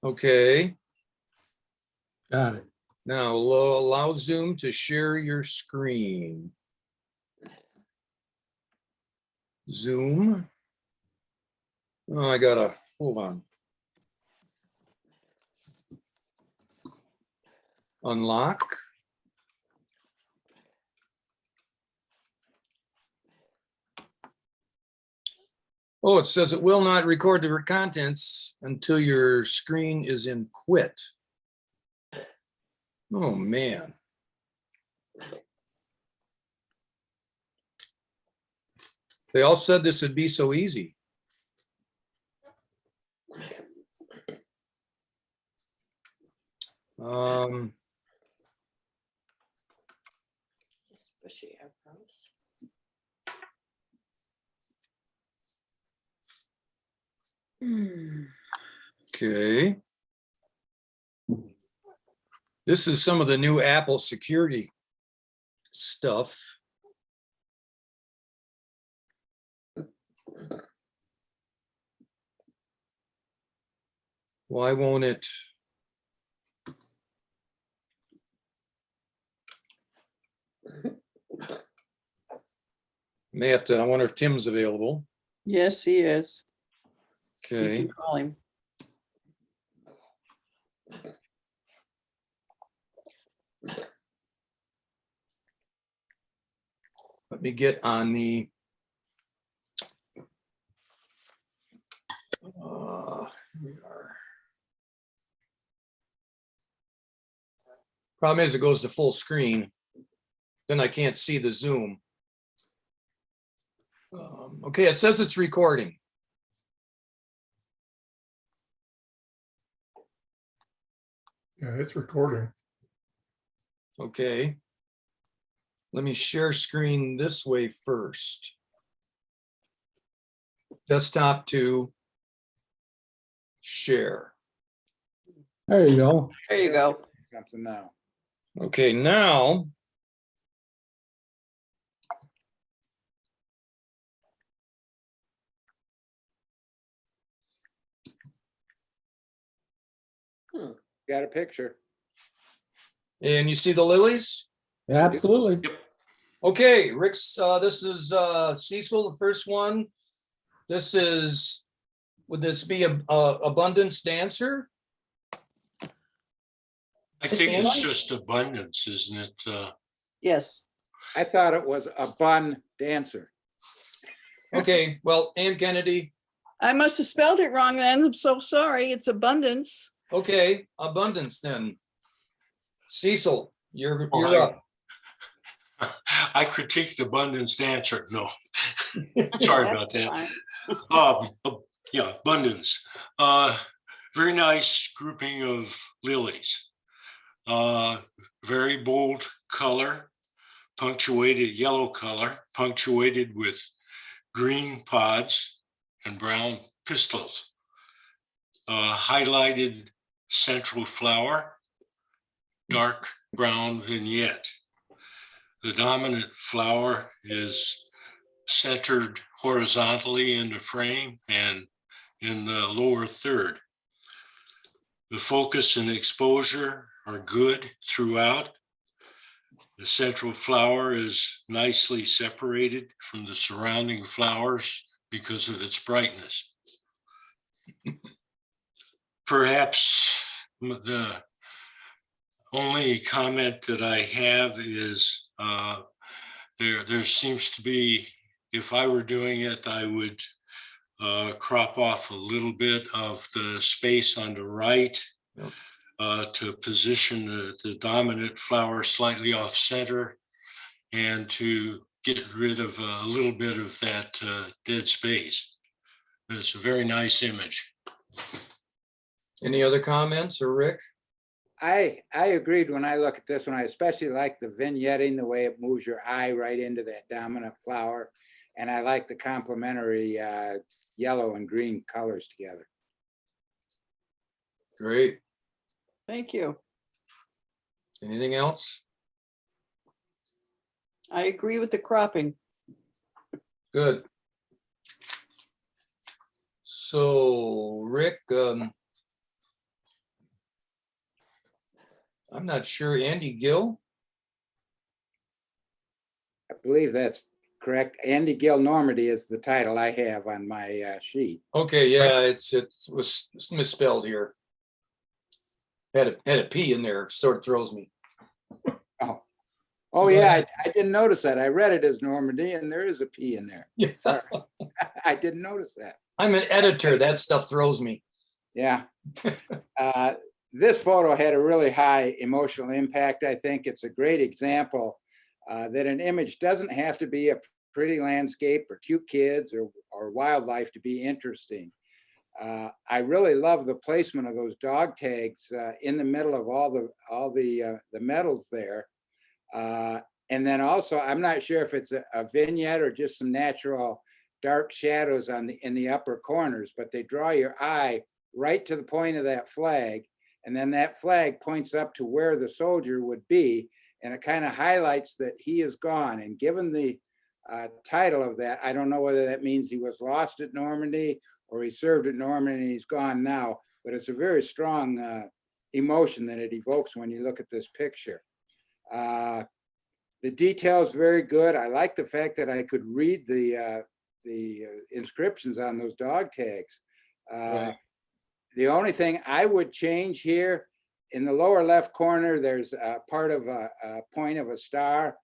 Okay, Got it. now allow Zoom to share your screen. Zoom. Oh, I gotta, hold on. Unlock. Oh, it says it will not record the contents until your screen is in quit. Oh, man. They all said this would be so easy. Bushy eyebrows. Okay. This is some of the new Apple security stuff. Why won't it? May have to, I wonder if Tim's available. Yes, he is. You Okay, can call him. let me get on the. Here we are. Problem is, it goes to full screen. Then I can't see the Zoom. Okay, it says it's recording. Yeah, it's recording. Okay. Let me share screen this way first. Desktop to share. There you go. There you go. Something now. Okay, now. Got a picture. And you see the lilies? Absolutely. Okay, Rick's, this is Cecil, the first one. This is, would this be a abundance dancer? I think it's just abundance, isn't it? Yes. I thought it was a bun dancer. Okay, well, Ann Kennedy, I must have spelled it wrong then. I'm so sorry. It's abundance. okay, abundance then. Cecil, you're Oh, up. I critiqued abundance dancer. No, sorry about That's that. fine. Yeah, abundance. Very nice grouping of lilies. Very bold color, punctuated yellow color, punctuated with green pods and brown pistils. Highlighted central flower, dark brown vignette. The dominant flower is centered horizontally in the frame and in the lower third. The focus and exposure are good throughout. The central flower is nicely separated from the surrounding flowers because of its brightness. Perhaps the only comment that I have is there seems to be, if I were doing it, I would crop off a little bit of the space on the right. Yep. To position the dominant flower slightly off center and to get rid of a little bit of that dead space. It's a very nice image. Any other comments, or Rick? I agreed when I look at this one. I especially like the vignetting, the way it moves your eye right into that dominant flower. And I like the complementary yellow and green colors together. Great. Thank you. Anything else? I agree with the cropping. Good. So Rick, I'm not sure. Andy Gill? I believe that's correct. Andy Gill Normandy is the title I have on my sheet. Okay, yeah, it was misspelled here. Had a P in there, sort of throws me. Oh, Go yeah, ahead. I didn't notice that. I read it as Normandy and there is a P in there. Yeah. Sorry. I didn't notice that. I'm an editor. That stuff throws me. Yeah. This photo had a really high emotional impact. I think it's a great example that an image doesn't have to be a pretty landscape or cute kids or wildlife to be interesting. I really love the placement of those dog tags in the middle of all the metals there. And then also, I'm not sure if it's a vignette or just some natural dark shadows in the upper corners, but they draw your eye right to the point of that flag. And then that flag points up to where the soldier would be. And it kind of highlights that he is gone. And given the title of that, I don't know whether that means he was lost at Normandy or he served at Normandy and he's gone now, but it's a very strong emotion that it evokes when you look at this picture. The details very good. I like the fact that I could read the inscriptions on those dog tags. Right. The only thing I would change here, in the lower left corner, there's a part of a point of a star.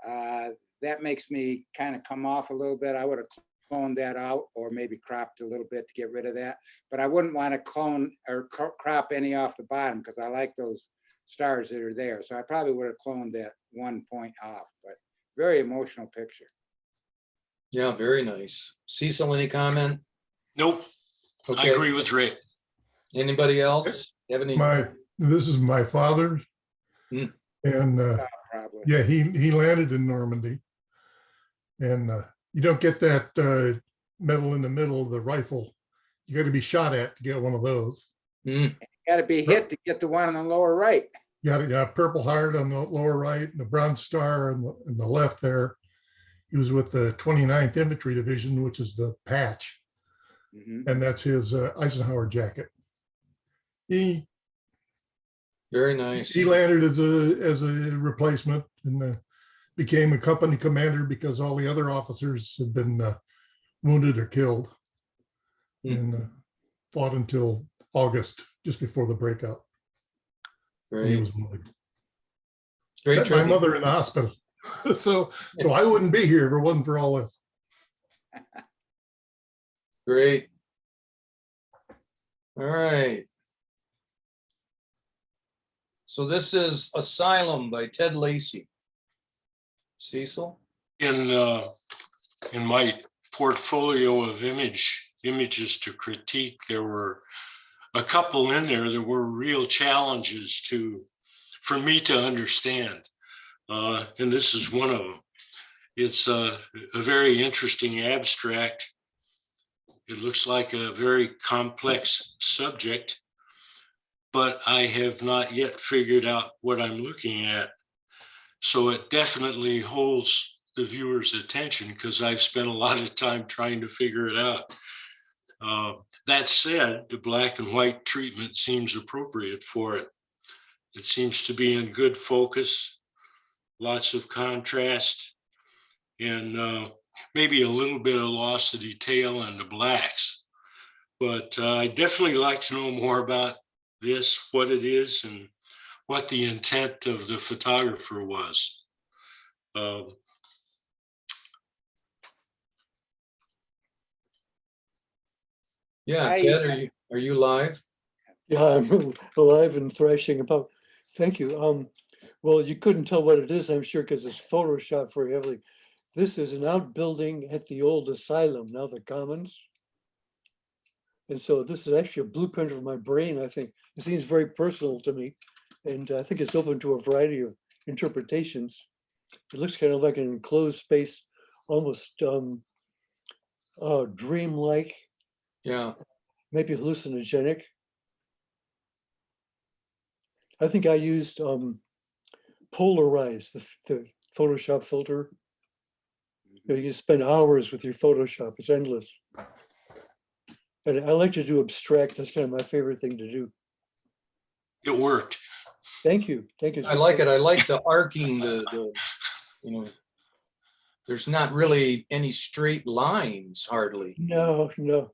That makes me kind of come off a little bit. I would have cloned that out or maybe cropped a little bit to get rid of that. But I wouldn't want to clone or crop any off the bottom because I like those stars that are there. So I probably would have cloned that one point off, but very emotional picture. Yeah, very nice. Cecil, any comment? Nope, I Okay, agree with Rick. anybody else? Have any? This is my father's. Hmm. And Probably. yeah, he landed in Normandy. And you don't get that medal in the middle of the rifle. You got to be shot at to get one of those. Hmm, Got to be hit to get the one on the lower right. You got a Purple Heart on the lower right and the Bronze Star on the left there. He was with the 29th Infantry Division, which is the patch. Mhm. And that's his Eisenhower jacket. He very nice. He landed as a replacement and became a company commander because all the other officers had been wounded or killed, and fought until August, just before the breakout. And he Great, was wounded. great Met my tribute. mother in the hospital, so I wouldn't be here if it wasn't for all this. Great. All right. So this is Asylum by Ted Lacey. Cecil? In my portfolio of images to critique, there were a couple in there that were real challenges for me to understand. And this is one of them. It's a very interesting abstract. It looks like a very complex subject, but I have not yet figured out what I'm looking at. So it definitely holds the viewer's attention because I've spent a lot of time trying to figure it out. That said, the black and white treatment seems appropriate for it. It seems to be in good focus, lots of contrast, and maybe a little bit of loss of detail in the blacks. But I'd definitely like to know more about this, what it is, and what the intent of the photographer was. Yeah, Ted, are you live? Yeah, I'm alive and thrashing about. Thank you. Well, you couldn't tell what it is, I'm sure, because it's photoshopped very heavily. This is an outbuilding at the old asylum, now the Commons. And so this is actually a blueprint of my brain, I think. It seems very personal to me. And I think it's open to a variety of interpretations. It looks kind of like an enclosed space, almost dreamlike, Yeah, maybe hallucinogenic. I think I used Polarize, the Photoshop filter. You can spend hours with your Photoshop, it's endless. And I like to do abstract, that's kind of my favorite thing to do. It worked. Thank you. Thank you. I like it. I like the arcing, you know, there's not really any straight lines hardly. No, no.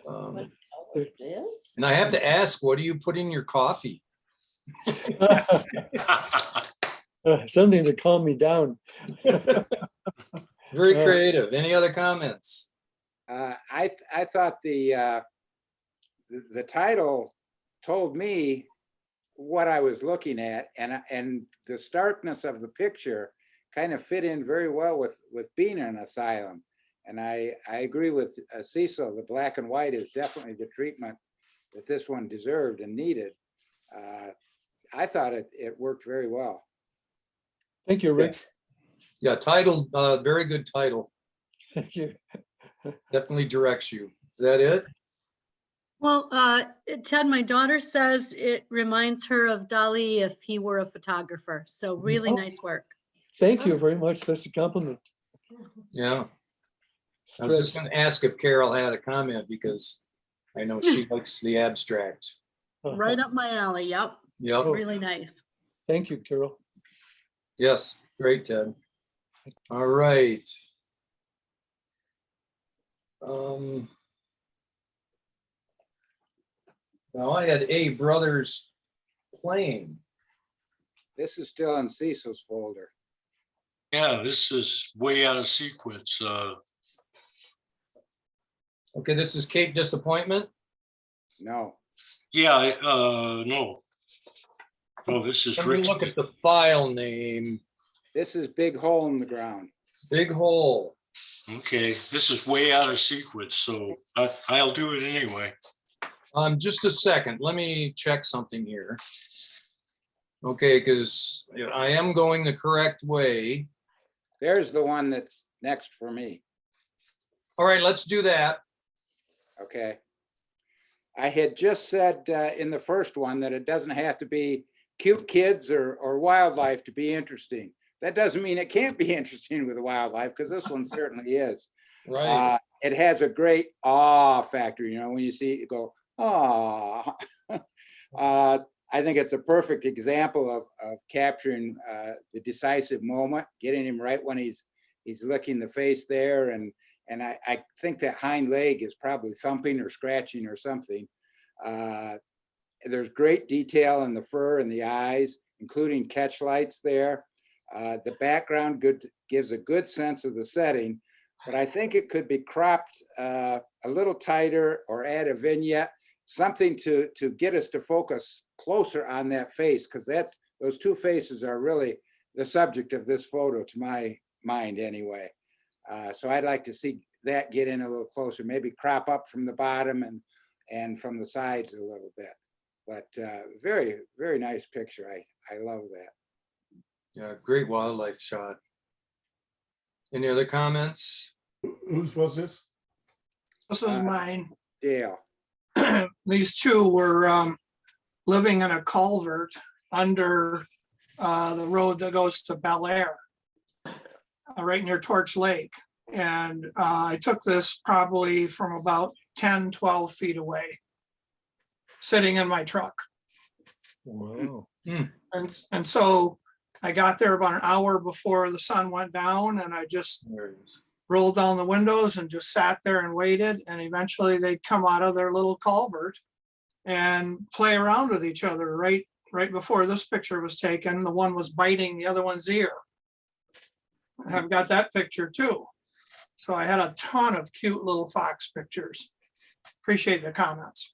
Um, It is? And I have to ask, what do you put in your coffee? Something to calm me down. Very Uh, creative. Any other comments? I thought the title told me what I was looking at, and the starkness of the picture kind of fit in very well with being an asylum. And I agree with Cecil. The black and white is definitely the treatment that this one deserved and needed. I thought it worked very well. Thank you, Rick. Yeah, title, very good title. Thank you. Definitely directs you. Is that it? Well, Ted, my daughter says it reminds her of Dali if he were a photographer. So really Oh. nice work. Thank you very much. That's a compliment. Yeah. I was just Stress. gonna ask if Carol had a comment because I know she likes the abstract. Right up my alley. Yep. Yep, Oh. Really nice. Thank you, Carol. yes, great, Ted. All right. Now I had A Brothers playing. This is still in Cecil's folder. Yeah, this is way out of sequence. Okay, this is Cape Disappointment. No, Yeah, no. Oh, this is Let me Rick. look at the file name. this is Big Hole in the Ground. Big Hole. Okay, this is way out of sequence, so I'll do it anyway. Just a second. Let me check something here. Okay, because I am going the correct way. There's the one that's next for me. All right, let's do that. Okay. I had just said in the first one that it doesn't have to be cute kids or wildlife to be interesting. That doesn't mean it can't be interesting with the wildlife, because this one certainly is. Right. It has a great awe factor, you know, when you see it go, aw. I think it's a perfect example of capturing the decisive moment, getting him right when he's licking the face there. And I think that hind leg is probably thumping or scratching or something. There's great detail in the fur and the eyes, including catch lights there. The background gives a good sense of the setting, but I think it could be cropped a little tighter or add a vignette, something to get us to focus closer on that face, because those two faces are really the subject of this photo, to my mind anyway. So I'd like to see that get in a little closer, maybe crop up from the bottom and from the sides a little bit. But very, very nice picture. I love that. Yeah, great wildlife shot. Any other comments? Whose was this? This was mine. Dale, These two were living in a culvert under the road that goes to Bel Air, right near Torch Lake. And I took this probably from about 10, 12 feet away, sitting in my truck. Wow. And so I got there about an hour before the sun went down, and I just There it is. rolled down the windows and just sat there and waited. And eventually they'd come out of their little culvert and play around with each other. Right before this picture was taken, the one was biting the other one's ear. I've got that picture too. So I had a ton of cute little fox pictures. Appreciate the comments.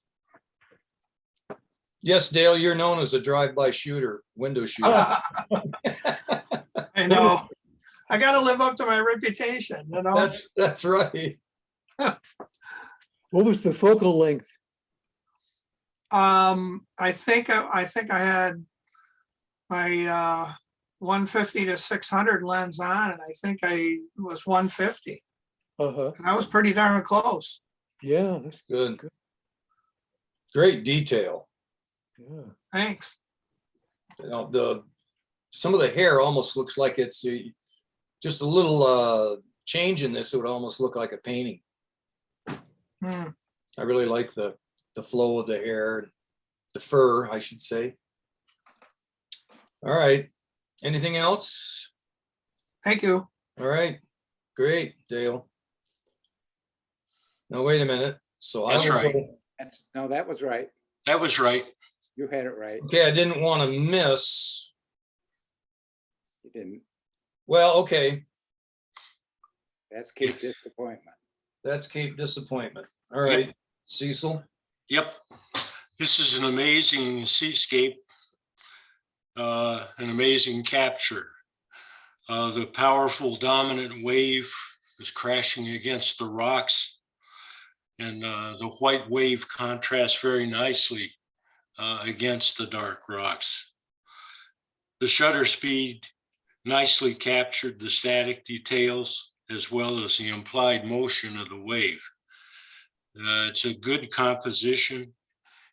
Yes, Dale, you're known as a drive-by shooter, window shooter. I know. I got to live up to my reputation, you know. That's right. What was the focal length? I think I had my 150 to 600 lens on, and I think I was 150. Uh-huh. And I was pretty darn close. Yeah, that's Good. Great detail. yeah. Thanks. You know, some of the hair almost looks like it's just a little change in this. It would almost look like a painting. Hmm. I really like the flow of the hair, the fur, I should say. All right. Anything else? Thank you. All right, great, Dale. Now, wait a minute. So I That's will right. go- No, that was right. That was right. You had it right. Okay, I didn't want to miss. You didn't. Well, okay, That's Cape Disappointment. that's Cape Disappointment. All right, Cecil. Yep. This is an amazing seascape. An amazing capture. The powerful dominant wave is crashing against the rocks. And the white wave contrasts very nicely against the dark rocks. The shutter speed nicely captured the static details as well as the implied motion of the wave. It's a good composition,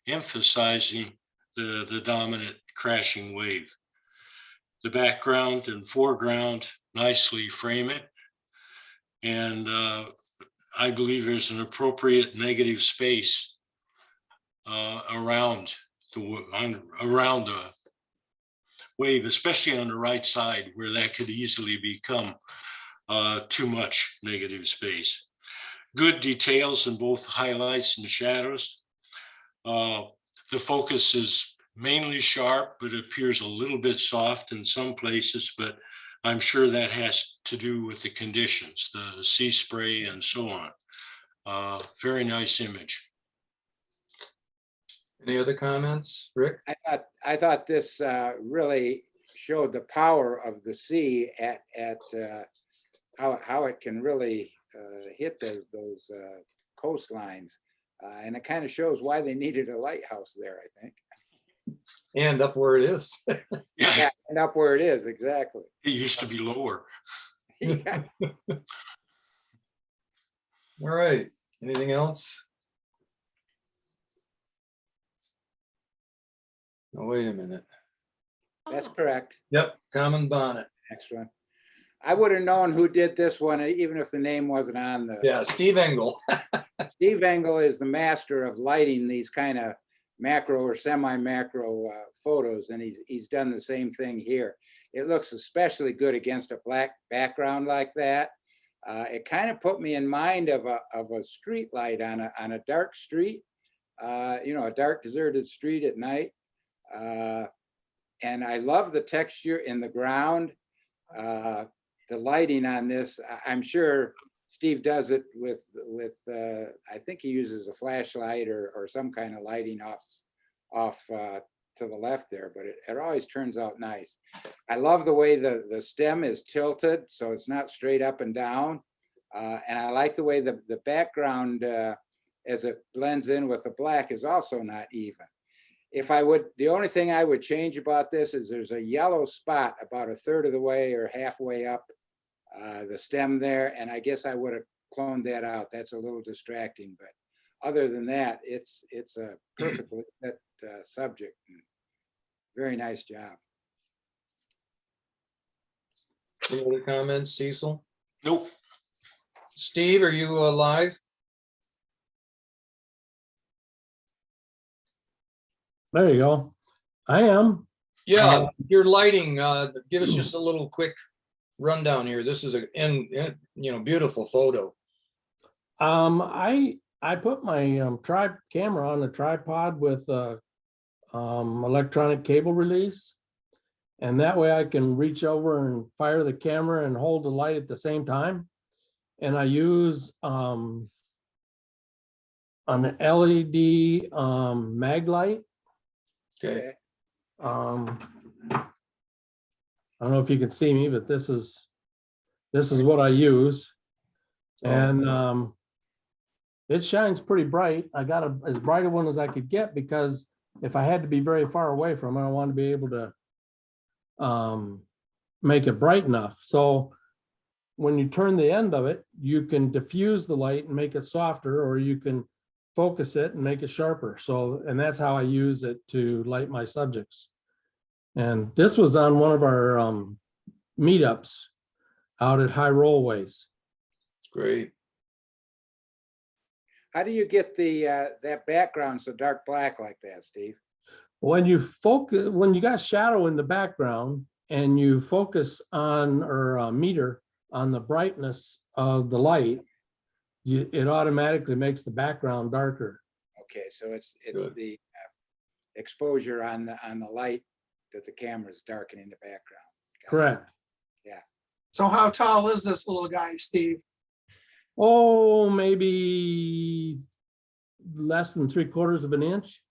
emphasizing the dominant crashing wave. The background and foreground nicely frame it. And I believe there's an appropriate negative space around the wave, especially on the right side where that could easily become too much negative space. Good details in both highlights and shadows. The focus is mainly sharp, but it appears a little bit soft in some places, but I'm sure that has to do with the conditions, the sea spray and so on. Very nice image. Any other comments, Rick? I thought this really showed the power of the sea at how it can really hit those coastlines. And it kind of shows why they needed a lighthouse there, I think. And up where it is. Yeah, and up where it is, exactly. It used to be lower. Yeah. All right, anything else? Oh, wait a minute. That's correct. Yep, Common Bonnet. Next one. I would have known who did this one, even if the name wasn't on the. Yeah, Steve Engel. Steve Engel is the master of lighting these kind of macro or semi-macro photos, and he's done the same thing here. It looks especially good against a black background like that. It kind of put me in mind of a street light on a dark street, a dark deserted street at night. And I love the texture in the ground. The lighting on this, I'm sure Steve does it with I think he uses a flashlight or some kind of lighting off to the left there, but it always turns out nice. I love the way the stem is tilted, so it's not straight up and down. And I like the way the background, as it blends in with the black, is also not even. The only thing I would change about this is there's a yellow spot about a third of the way or halfway up the stem there, and I guess I would have cloned that out. That's a little distracting, but other than that, it's a perfectly fit subject. Very nice job. Any other comments, Cecil? Nope. Steve, are you live? There you go. I am. Yeah, your lighting, give us just a little quick rundown here. This is beautiful photo. I put my camera on a tripod with electronic cable release, and that way I can reach over and fire the camera and hold the light at the same time. And I use an LED mag light. Okay. I don't know if you can see me, but this is what I use. And it shines pretty bright. I got as bright a one as I could get, because if I had to be very far away from it, I want to be able to make it bright enough. So when you turn the end of it, you can diffuse the light and make it softer, or you can focus it and make it sharper. So, and that's how I use it to light my subjects. And this was on one of our meetups out at High Rollways. Great. How do you get that background so dark black like that, Steve? When you focus, when you got shadow in the background and you focus on or meter on the brightness of the light, it automatically makes the background darker. Okay, so it's Good. the exposure on the light that the camera's darkening the background. Got it. Correct. So how tall is this little guy, Steve? Oh, maybe less than 3/4 of an inch.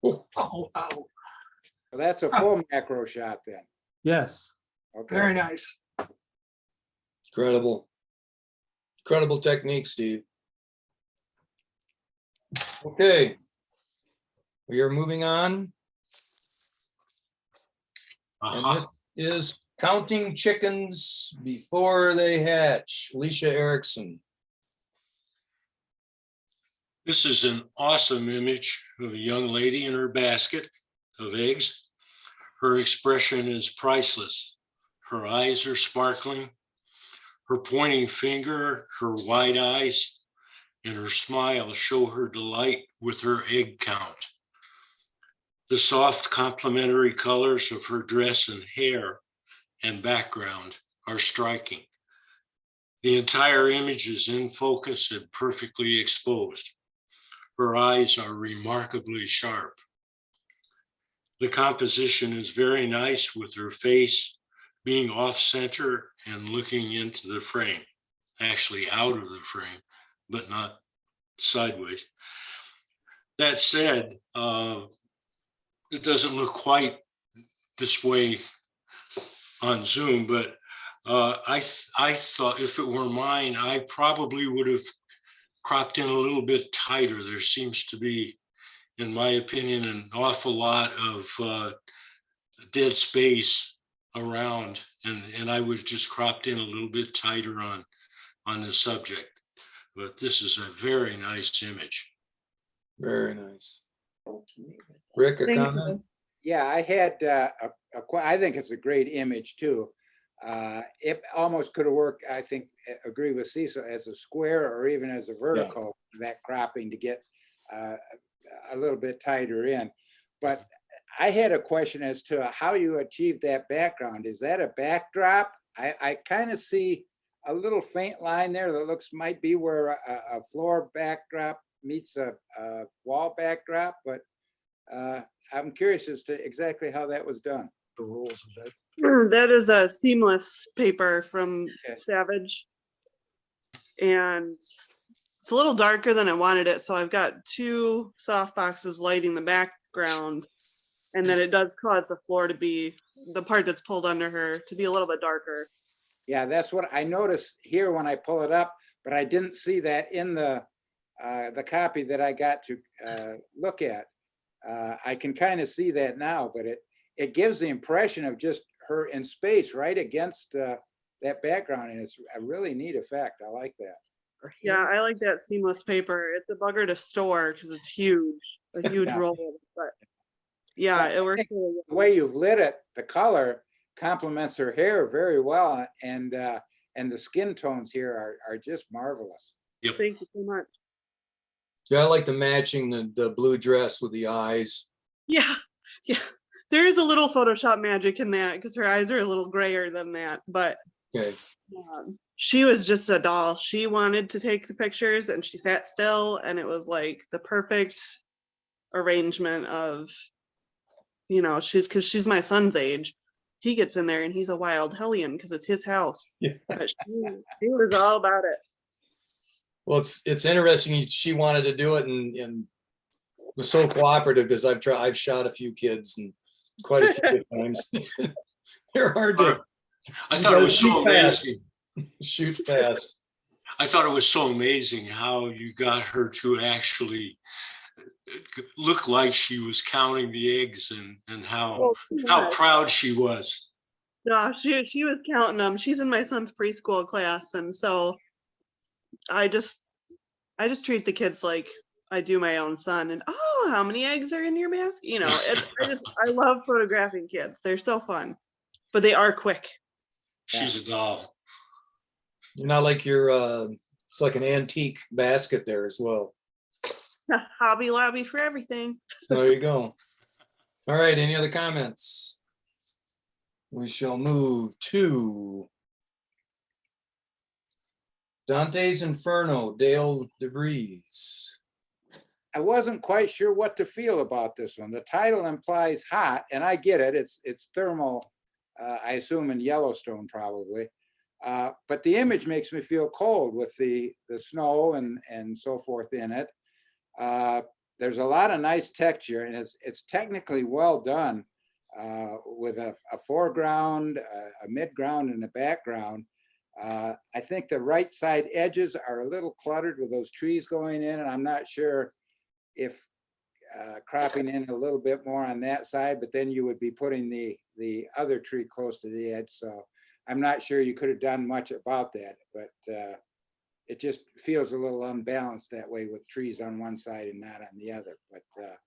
Oh, wow, So that's a full macro shot then. Yes. Okay. very nice. Incredible. Incredible technique, Steve. Okay. We are moving on. And Aha. this is counting chickens before they hatch. Alicia Erickson. This is an awesome image of a young lady in her basket of eggs. Her expression is priceless. Her eyes are sparkling. Her pointing finger, her wide eyes, and her smile show her delight with her egg count. The soft complementary colors of her dress and hair and background are striking. The entire image is in focus and perfectly exposed. Her eyes are remarkably sharp. The composition is very nice with her face being off center and looking into the frame, actually out of the frame, but not sideways. That said, it doesn't look quite this way on Zoom, but I thought if it were mine, I probably would have cropped in a little bit tighter. There seems to be, in my opinion, an awful lot of dead space around, and I would just cropped in a little bit tighter on the subject. But this is a very nice image. Very nice. Rick, a Thank comment? Yeah, I had, I think it's a great image too. It almost could have worked, I think, agree with Cecil, as a square or even as a vertical, that cropping to get a little bit tighter in. But I had a question as to how you achieved that background. Is that a backdrop? I kind of see a little faint line there that looks might be where a floor backdrop meets a wall backdrop, but I'm curious as to exactly how that was done. The rules of that. That is a seamless paper from Okay. Savage. And it's a little darker than I wanted it, so I've got two soft boxes lighting the background. And then it does cause the floor to be, the part that's pulled under her, to be a little bit darker. Yeah, that's what I noticed here when I pull it up, but I didn't see that in the copy that I got to look at. I can kind of see that now, but it gives the impression of just her in space right against that background, and it's a really neat effect. I like that. Yeah, I like that seamless paper. It's a bugger to store because it's huge, a huge Yeah. roll. But yeah, it works really The well. way you've lit it, the color complements her hair very well, and the skin tones here are just marvelous. Thank you so much. Yeah, I like the matching the blue dress with the eyes. Yeah, yeah. There is a little Photoshop magic in that because her eyes are a little grayer than that, but Okay. she was just a doll. She wanted to take the pictures and she sat still, and it was like the perfect arrangement of, you know, because she's my son's age. He gets in there and he's a wild hellion because it's his house. Yeah. But she was all about it. Well, it's interesting. She wanted to do it and was so cooperative because I've shot a few kids and quite a few times. They're hard to I thought it was so Shoot fast. amazing. shoot fast. I thought it was so amazing how you got her to actually look like she was counting the eggs and how Yeah. proud she was. No, she was counting them. She's in my son's preschool class, and so I just treat the kids like I do my own son. And oh, how many eggs are in your basket? You know, I love photographing kids. They're so fun, but they are quick. She's a doll. You're not like it's like an antique basket there as well. Hobby Lobby for everything. There you go. All right, any other comments? We shall move to Dante's Inferno, Dale DeVries. I wasn't quite sure what to feel about this one. The title implies hot, and I get it. It's thermal, I assume in Yellowstone probably. But the image makes me feel cold with the snow and so forth in it. There's a lot of nice texture, and it's technically well done with a foreground, a midground, and a background. I think the right side edges are a little cluttered with those trees going in, and I'm not sure if cropping in a little bit more on that side, but then you would be putting the other tree close to the edge. So I'm not sure you could have done much about that, but it just feels a little unbalanced that way with trees on one side and not on the other. But a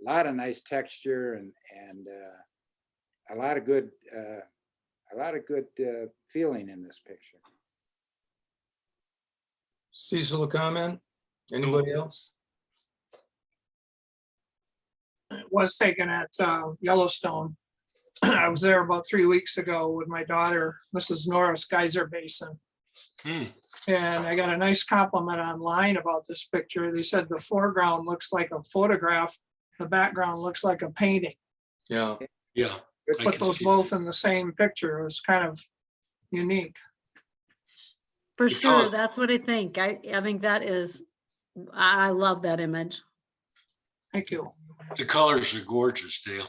lot of nice texture and a lot of good feeling in this picture. Cecil, a comment? Anybody else? Was taken at Yellowstone. I was there about 3 weeks ago with my daughter, Mrs. Norris Geyser Basin. And I got a nice compliment online about this picture. They said the foreground looks like a photograph, the background looks like a painting. Yeah. Yeah. I Put can those see both in the same picture. It was kind of unique. For The sure, color. that's what I think. I think that is, I love that image. Thank you. The colors are gorgeous, Dale.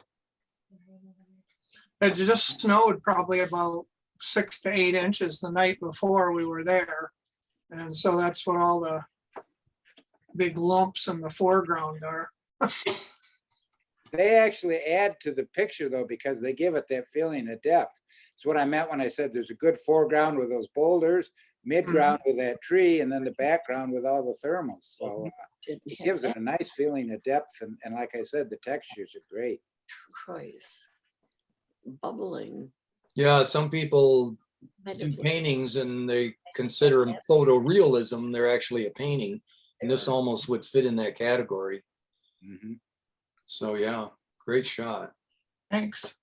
It just snowed probably about 6 to 8 inches the night before we were there. And so that's what all the big lumps in the foreground are. They actually add to the picture though, because they give it that feeling of depth. It's what I meant when I said there's a good foreground with those boulders, midground with that tree, and then the background with all the thermals. So it gives it a nice feeling of depth. And like I said, the textures are great. Christ. Bubbling. Yeah, some people do paintings and they consider them photorealism. They're actually a painting. And this almost would fit in that category. Mhm. So yeah, great shot. Thanks.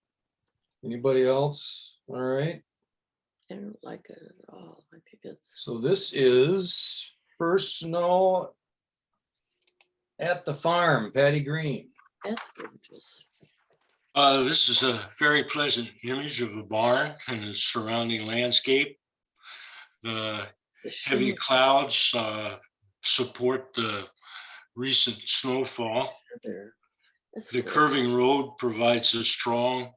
Anybody else? All right. I don't like it at all. I think it's, So this is first snow at the farm, Patty Green. that's gorgeous. This is a very pleasant image of a barn and its surrounding landscape. The The heavy shimmer clouds support the recent snowfall. there. That's The good. curving road provides a strong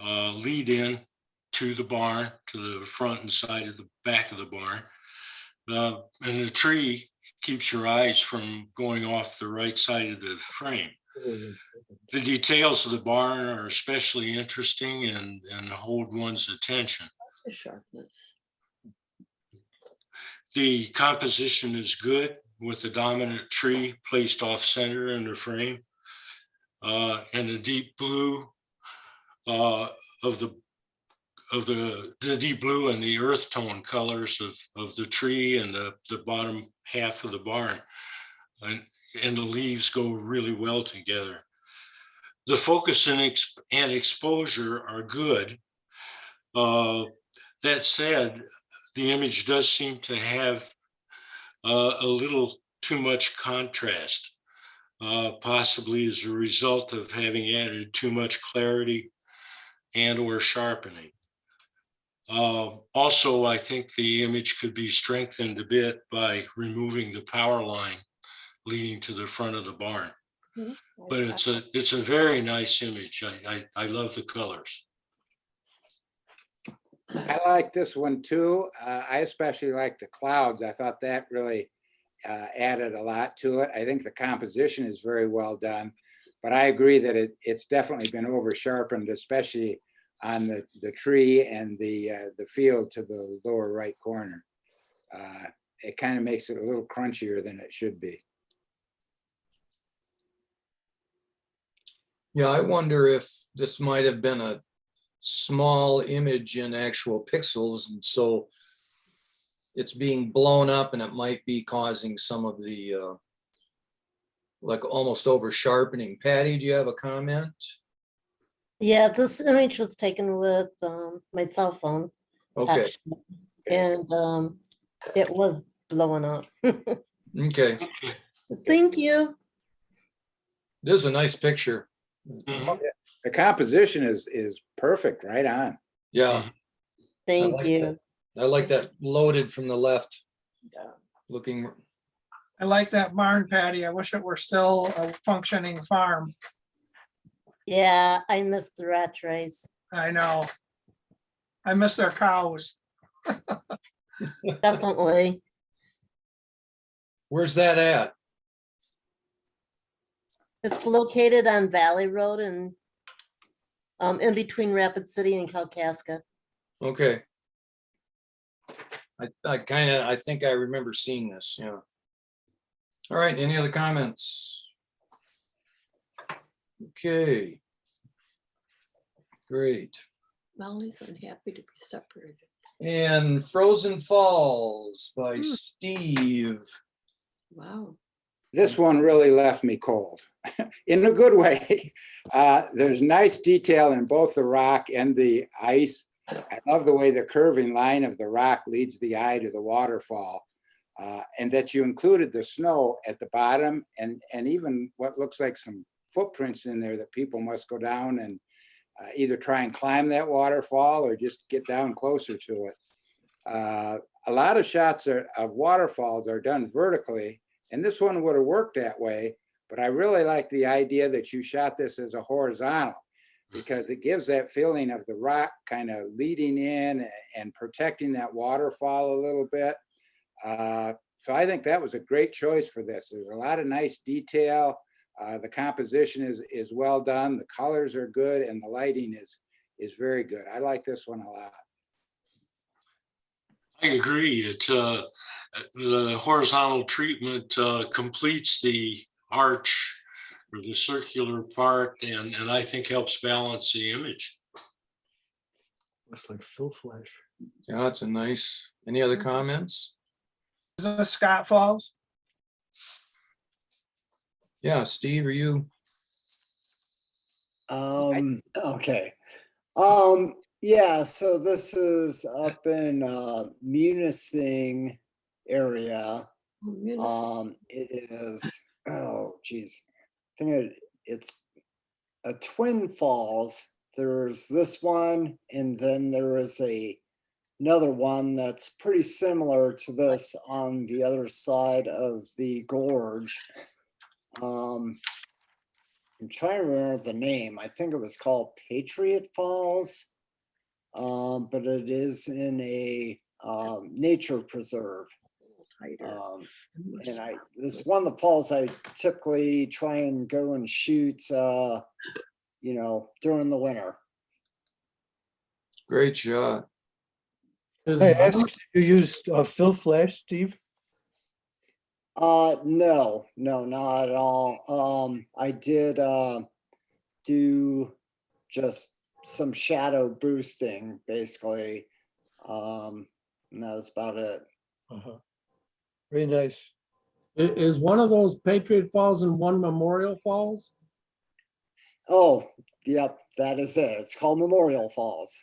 lead in to the barn, to the front and side of the back of the barn. And the tree keeps your eyes from going off the right side of the frame. The details of the barn are especially interesting and hold one's attention. The sharpness. The composition is good with the dominant tree placed off center in the frame. And the deep blue of the deep blue and the earth tone colors of the tree and the bottom half of the barn. And the leaves go really well together. The focus and exposure are good. That said, the image does seem to have a little too much contrast, possibly as a result of having added too much clarity and or sharpening. Also, I think the image could be strengthened a bit by removing the power line leading to the front of the barn. But it's a very nice image. I love the colors. I like this one too. I especially like the clouds. I thought that really added a lot to it. I think the composition is very well done, but I agree that it's definitely been over sharpened, especially on the tree and the field to the lower right corner. It kind of makes it a little crunchier than it should be. Yeah, I wonder if this might have been a small image in actual pixels, and so it's being blown up and it might be causing some of the like almost over sharpening. Patty, do you have a comment? Yeah, this image was taken with my cell phone. Okay, actually, And it was blowing up. okay. Thank you. This is a nice picture. Mhm. The composition is perfect, right on. Yeah, Thank like you. I like that loaded from the left. Yeah. Looking, I like that barn, Patty. I wish it were still a functioning farm. Yeah, I missed the rat race. I know. I miss their cows. Definitely. where's that at? It's located on Valley Road and in between Rapid City and Kalkaska. Okay. I think I remember seeing this, yeah. All right, any other comments? Okay. Great. Molly's unhappy to be separated. And Frozen Falls by Steve. Wow. This one really left me cold in a good way. There's nice detail in both the rock and the ice. I love the way the curving line of the rock leads the eye to the waterfall. And that you included the snow at the bottom and even what looks like some footprints in there that people must go down and either try and climb that waterfall or just get down closer to it. A lot of shots of waterfalls are done vertically, and this one would have worked that way, but I really like the idea that you shot this as a horizontal because it gives that feeling of the rock kind of leading in and protecting that waterfall a little bit. So I think that was a great choice for this. There's a lot of nice detail. The composition is well done. The colors are good and the lighting is very good. I like this one a lot. I agree. The horizontal treatment completes the arch or the circular part and I think helps balance the image. Looks like Phil Flash. Yeah, it's a nice, any other comments? Is this Scott Falls? Yeah, Steve, are you? Okay. Yeah, so this is up in Munising area. It is, oh geez, I think it's a twin falls. There's this one, and then there is another one that's pretty similar to this on the other side of the gorge. I'm trying to remember the name. I think it was called Patriot Falls, but it is in a nature preserve. And this is one of the falls I typically try and go and shoot, during the winter. Great shot. I asked, you used Phil Flash, Steve? No, not at all. I did do just some shadow boosting, basically. And that was about it. Very nice. Is one of those Patriot Falls and one Memorial Falls? Oh, yep, that is it. It's called Memorial Falls.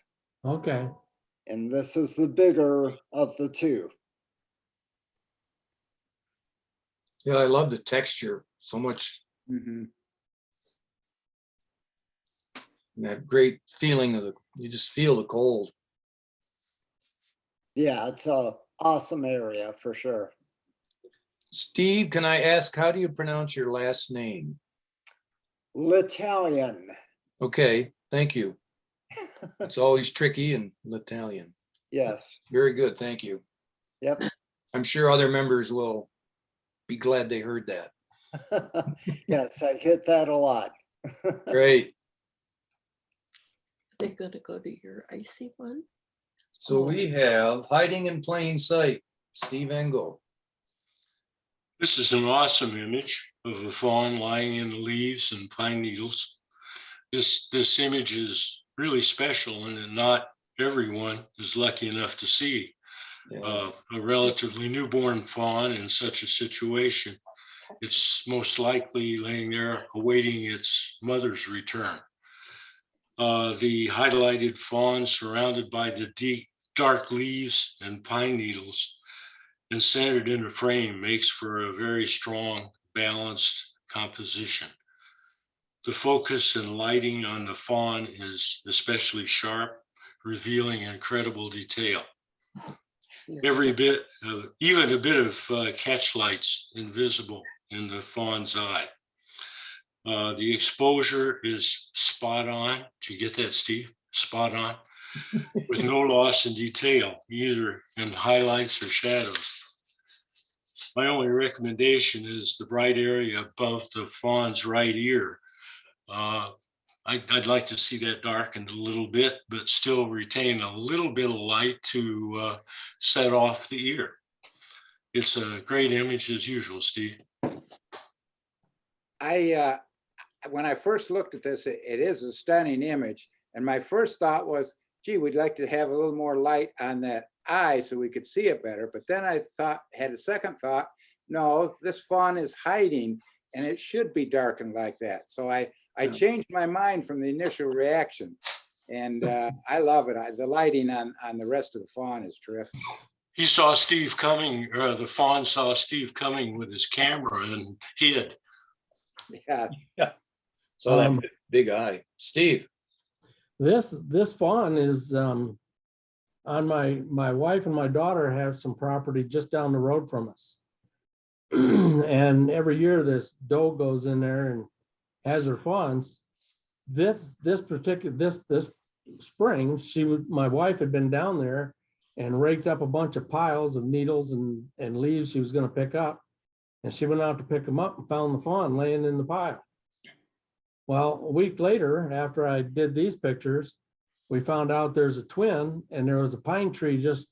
Okay. And this is the bigger of the two. Yeah, I love the texture so much. Mhm. And that great feeling of you just feel the cold. Yeah, it's a awesome area for sure. Steve, can I ask, how do you pronounce your last name? L'Italian. Okay, thank you. It's always tricky in Italian. Yes. Very good, thank you. Yep. I'm sure other members will be glad they heard that. Yes, I get that a lot. Great. They're gonna go to your icy one? So we have Hiding in Plain Sight, Steve Engel. This is an awesome image of a fawn lying in the leaves and pine needles. This image is really special and not everyone is lucky enough to see a relatively newborn fawn in such a situation. It's most likely laying there awaiting its mother's return. The highlighted fawn surrounded by the deep, dark leaves and pine needles and centered in a frame makes for a very strong, balanced composition. The focus and lighting on the fawn is especially sharp, revealing incredible detail. Every bit, even a bit of catch lights invisible in the fawn's eye. The exposure is spot on. Did you get that, Steve? Spot on. With no loss in detail, either in highlights or shadows. My only recommendation is the bright area above the fawn's right ear. I'd like to see that darkened a little bit, but still retain a little bit of light to set off the ear. It's a great image as usual, Steve. When I first looked at this, it is a stunning image. And my first thought was, gee, we'd like to have a little more light on that eye so we could see it better. But then I had a second thought, no, this fawn is hiding and it should be darkened like that. So I changed my mind from the initial reaction. And I love it. The lighting on the rest of the fawn is terrific. He saw Steve coming, or the fawn saw Steve coming with his camera and hid. Yeah. So that big eye. Steve. This fawn is on my wife and my daughter have some property just down the road from us. And every year this doe goes in there and has her fawns. This spring, my wife had been down there and raked up a bunch of piles of needles and leaves she was going to pick up. And she went out to pick them up and found the fawn laying in the pile. Well, a week later, after I did these pictures, we found out there's a twin and there was a pine tree just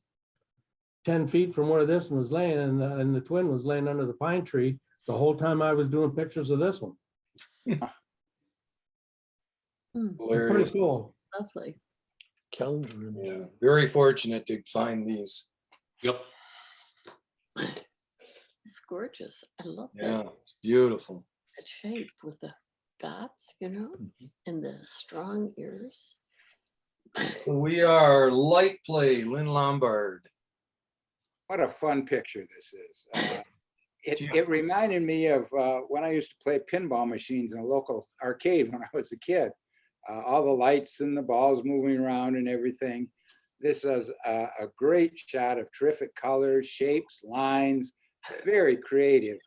10 feet from where this one was laying, and the twin was laying under the pine tree the whole time I was doing pictures of this one. Pretty cool. Lovely. Calendar image. Yeah, very fortunate to find these. Yep. It's gorgeous. I love Yeah, that it's beautiful. shape with the dots, you know, and the strong ears. So we are Light Play, Lynn Lombard. What a fun picture this is. It reminded me of when I used to play pinball machines in a local arcade when I was a kid. All the lights and the balls moving around and everything. This is a great shot of terrific colors, shapes, lines, very creative.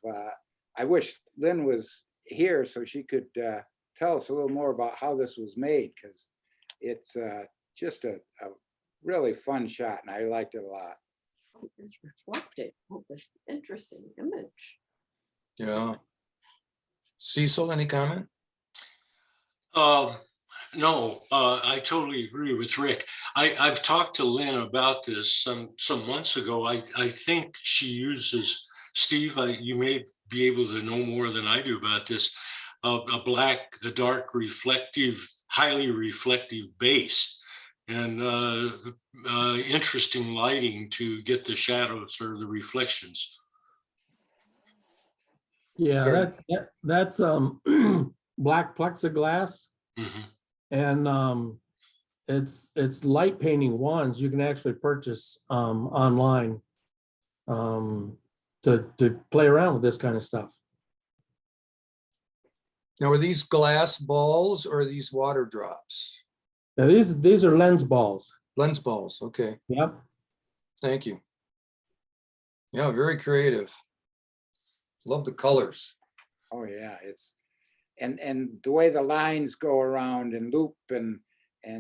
I wish Lynn was here so she could tell us a little more about how this was made, because it's just a really fun shot and I liked it a lot. It's reflective of this interesting image. Yeah. Cecil, any comment? No, I totally agree with Rick. I've talked to Lynn about this some months ago. I think she uses, Steve, you may be able to know more than I do about this, a dark reflective, highly reflective base and interesting lighting to get the shadows or the reflections. Yeah, that's black plexiglass. Mm-hmm. And it's light painting wands you can actually purchase online to play around with this kind of stuff. Now, are these glass balls or are these water drops? Now these are lens balls. Lens balls, okay. Yep. Thank you. Yeah, very creative. Love the colors. Oh yeah, and the way the lines go around and loop and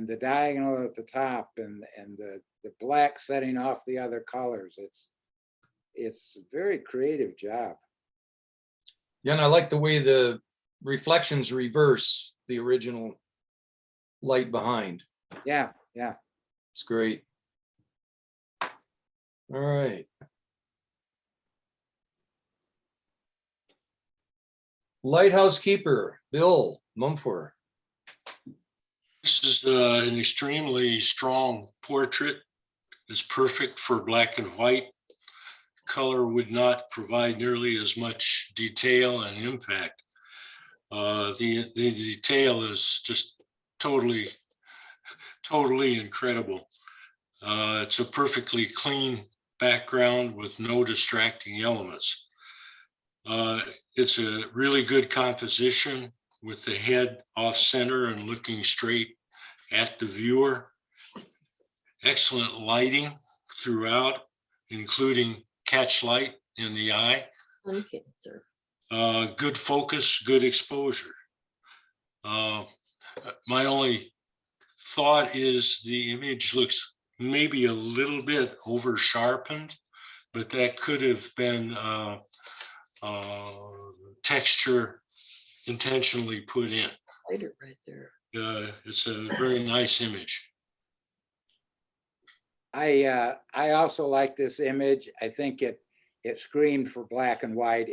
the diagonal at the top and the black setting off the other colors. It's a very creative job. Yeah, and I like the way the reflections reverse the original light behind. Yeah, yeah. It's great. All right. Lighthouse Keeper, Bill Mumford. This is an extremely strong portrait. It's perfect for black and white. Color would not provide nearly as much detail and impact. The detail is just totally totally incredible. It's a perfectly clean background with no distracting elements. It's a really good composition with the head off center and looking straight at the viewer. Excellent lighting throughout, including catch light in the eye. Sun cancer. Good focus, good exposure. My only thought is the image looks maybe a little bit over sharpened, but that could have been texture intentionally put in. Lighter right there. It's a very nice image. I also like this image. I think it screamed for black and white.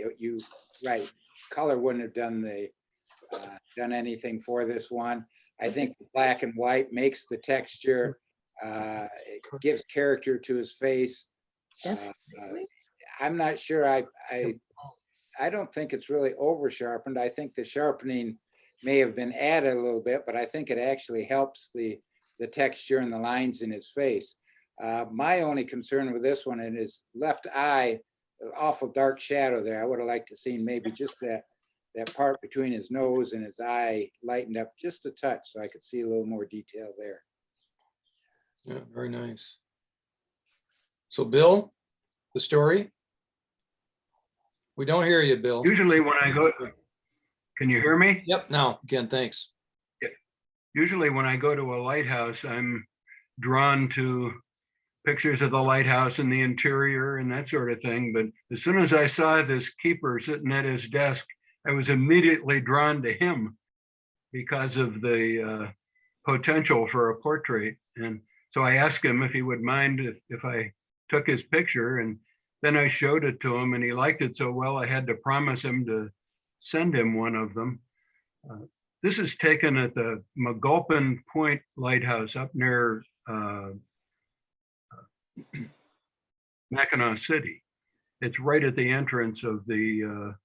Right, color wouldn't have done anything for this one. I think black and white makes the texture, it gives character to his face. That's I'm not sure. I don't think it's really over sharpened. I think the sharpening may have been added a little bit, but I think it actually helps the texture and the lines in his face. My only concern with this one in his left eye, an awful dark shadow there. I would have liked to seen maybe just that part between his nose and his eye lightened up just a touch so I could see a little more detail there. Yeah, very nice. So Bill, the story? We don't hear you, Bill. Usually when I go, can you hear me? Yep, now, again, thanks. Usually when I go to a lighthouse, I'm drawn to pictures of the lighthouse and the interior and that sort of thing. But as soon as I saw this keeper sitting at his desk, I was immediately drawn to him because of the potential for a portrait. And so I asked him if he would mind if I took his picture, and then I showed it to him and he liked it so well I had to promise him to send him one of them. This is taken at the McGulpin Point Lighthouse up near Mackinac City. It's right at the entrance of the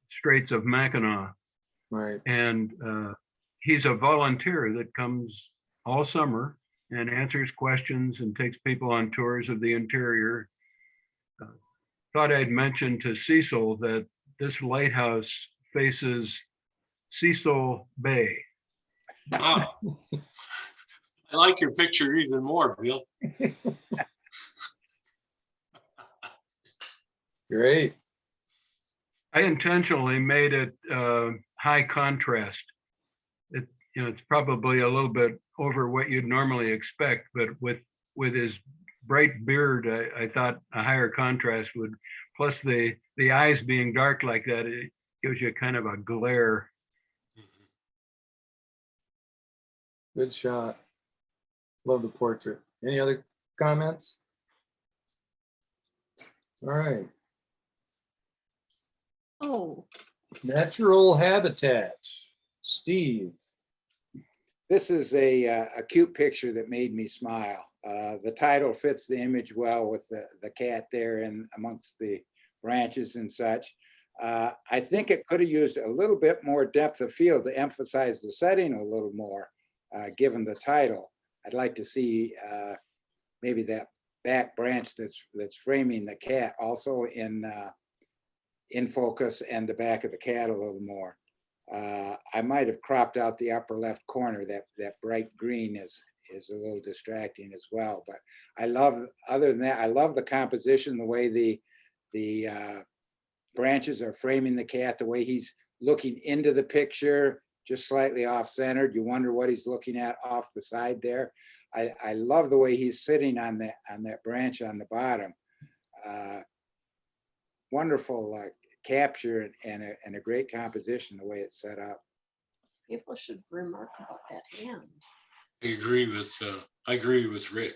Straits of Mackinac. Right. And he's a volunteer that comes all summer and answers questions and takes people on tours of the interior. Thought I'd mention to Cecil that this lighthouse faces Cecil Bay. Wow. I like your picture even more, Bill. Great. I intentionally made it high contrast. It's probably a little bit over what you'd normally expect, but with his bright beard, I thought a higher contrast would, plus the eyes being dark like that, it gives you kind of a glare. Good shot. Love the portrait. Any other comments? All right. Oh, Natural habitat. Steve. This is a cute picture that made me smile. The title fits the image well with the cat there and amongst the branches and such. I think it could have used a little bit more depth of field to emphasize the setting a little more, given the title. I'd like to see maybe that back branch that's framing the cat also in focus, and the back of the cat a little more. I might have cropped out the upper left corner. That bright green is a little distracting as well. But I love, other than that, I love the composition, the way the branches are framing the cat, the way he's looking into the picture, just slightly off-centered. You wonder what he's looking at off the side there. I love the way he's sitting on that branch on the bottom. Wonderful capture and a great composition, the way it's set up. people should remark about that hand. I agree with Rick.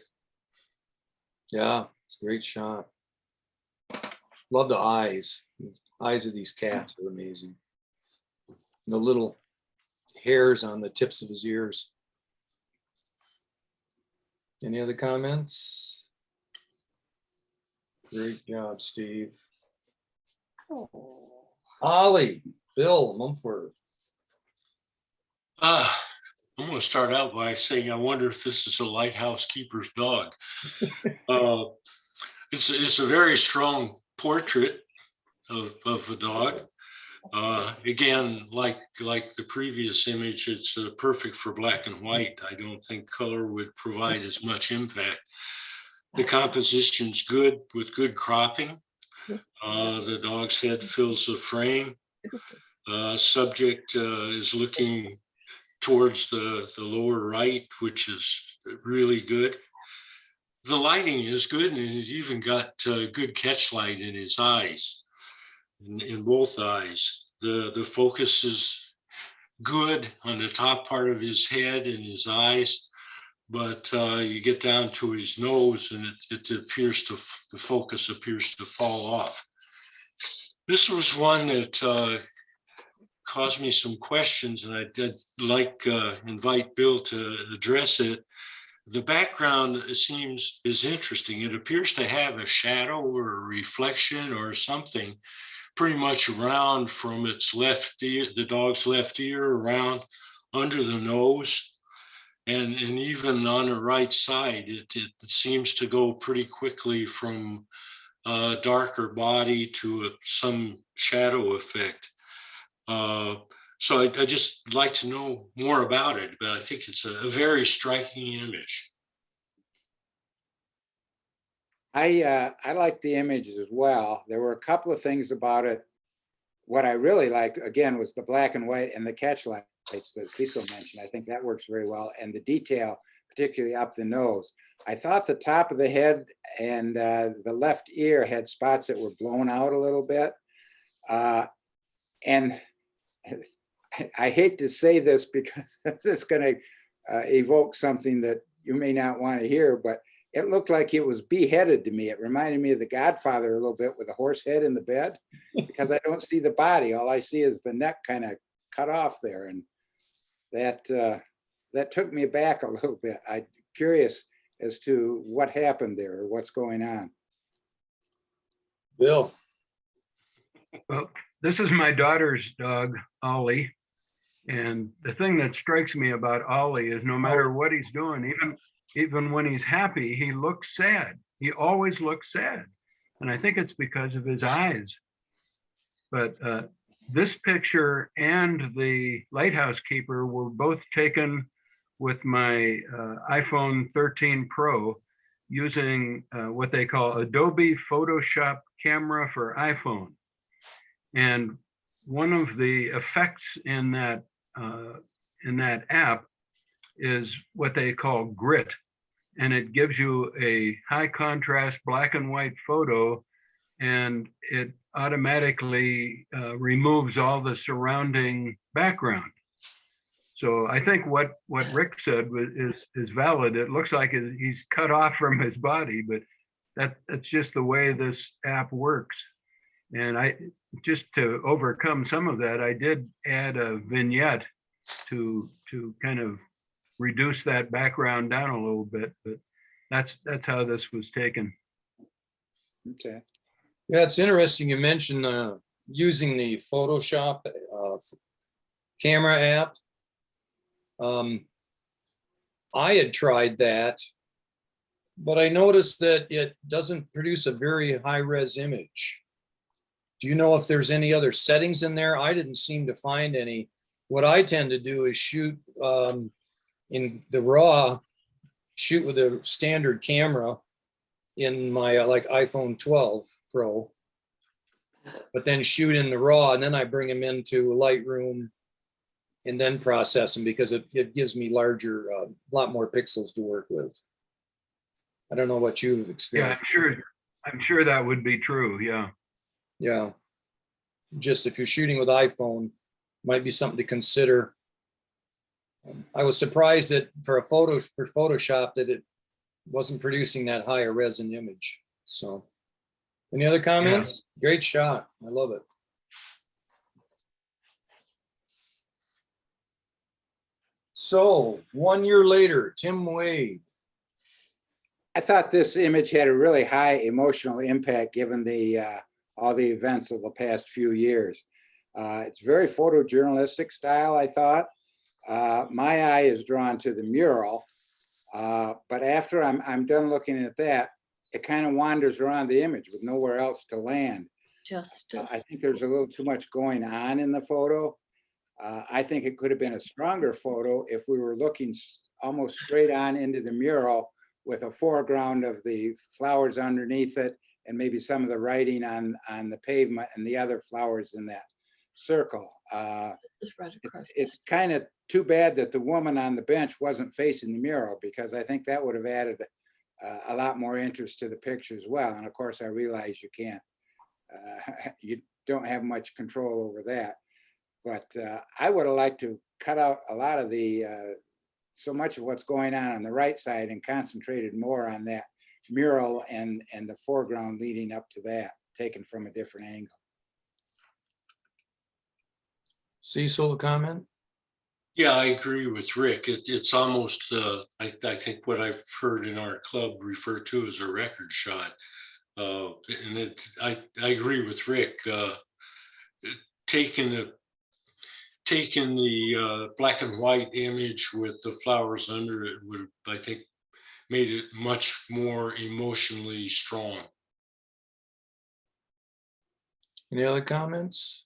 Yeah, it's a great shot. Love the eyes. The eyes of these cats are amazing. And the little hairs on the tips of his ears. Any other comments? Great job, Steve. Oh. Ollie, Bill Mumford. I'm going to start out by saying I wonder if this is a lighthouse keeper's dog. It's a very strong portrait of a dog. Again, like the previous image, it's perfect for black and white. I don't think color would provide as much impact. The composition's good with good cropping. The dog's head fills the frame. Subject is looking towards the lower right, which is really good. The lighting is good, and he's even got good catch light in his eyes, in both eyes. The focus is good on the top part of his head and his eyes, but you get down to his nose and it appears to, the focus appears to fall off. This was one that caused me some questions, and I did invite Bill to address it. The background is interesting. It appears to have a shadow or a reflection or something pretty much around from its left ear, the dog's left ear, around under the nose. And even on the right side, it seems to go pretty quickly from a darker body to some shadow effect. So I just like to know more about it, but I think it's a very striking image. I like the images as well. There were a couple of things about it. What I really liked, again, was the black and white and the catch lights that Cecil mentioned. I think that works very well. And the detail, particularly up the nose. I thought the top of the head and the left ear had spots that were blown out a little bit. And I hate to say this because it's going to evoke something that you may not want to hear, but it looked like it was beheaded to me. It reminded me of The Godfather a little bit, with a horse head in the bed, because I don't see the body. All I see is the neck kind of cut off there. And that took me back a little bit. I'm curious as to what happened there or what's going on. Bill. Well, this is my daughter's dog, Ollie. And the thing that strikes me about Ollie is no matter what he's doing, even when he's happy, he looks sad. He always looks sad. And I think it's because of his eyes. But this picture and the lighthouse keeper were both taken with my iPhone 13 Pro using what they call Adobe Photoshop camera for iPhone. And one of the effects in that app is what they call grit. And it gives you a high contrast black and white photo, and it automatically removes all the surrounding background. So I think what Rick said is valid. It looks like he's cut off from his body, but that's just the way this app works. And just to overcome some of that, I did add a vignette to kind of reduce that background down a little bit, but that's how this was taken. Okay. Yeah, it's interesting you mentioned using the Photoshop camera app. I had tried that, but I noticed that it doesn't produce a very high-res image. Do you know if there's any other settings in there? I didn't seem to find any. What I tend to do is shoot in the RAW, shoot with a standard camera in my like iPhone 12 Pro, but then shoot in the RAW, and then I bring them into Lightroom and then process them, because it gives me larger, a lot more pixels to work with. I don't know what you've experienced. Yeah, I'm sure that would be true. Yeah. Yeah. Just if you're shooting with iPhone, might be something to consider. I was surprised that for Photoshop that it wasn't producing that higher res an image. So any other comments? Yeah. Great shot. I love it. So 1 year later, Tim Wade. I thought this image had a really high emotional impact given the all the events of the past few years. It's very photojournalistic style, I thought. My eye is drawn to the mural. But after I'm done looking at that, it kind of wanders around the image with nowhere else to land. Justice. I think there's a little too much going on in the photo. I think it could have been a stronger photo if we were looking almost straight on into the mural with a foreground of the flowers underneath it and maybe some of the writing on the pavement and the other flowers in that circle. It's right across. It's kind of too bad that the woman on the bench wasn't facing the mural, because I think that would have added a lot more interest to the picture as well. And of course, I realize you can't, you don't have much control over that. But I would have liked to cut out a lot of the, so much of what's going on the right side and concentrated more on that mural and the foreground leading up to that, taken from a different angle. Cecil, a comment? Yeah, I agree with Rick. It's almost, I think what I've heard in our club referred to as a record shot. And I agree with Rick. Taking the black and white image with the flowers under it would, I think, made it much more emotionally strong. Any other comments?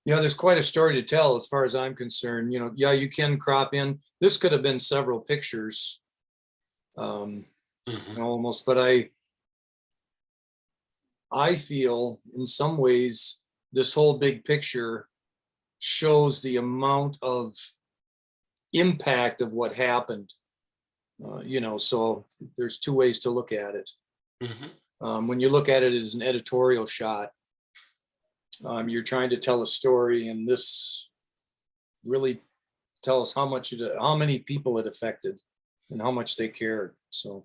Yeah, there's quite a story to tell as far as I'm concerned. You know, yeah, you can crop in. This could have been several pictures, almost, but I feel in some ways this whole big picture shows the amount of impact of what happened. You know, so there's two ways to look at it. When you look at it as an editorial shot, you're trying to tell a story, and this really tells how many people it affected and how much they cared. So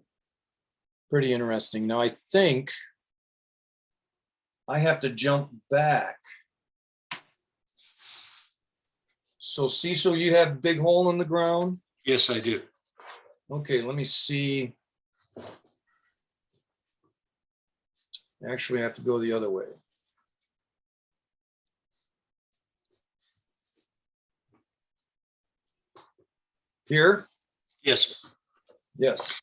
pretty interesting. Now I think I have to jump back. So Cecil, you have big hole in the ground? Yes, I do. Okay, let me see. Actually, I have to go the other way. Here? Yes. Yes.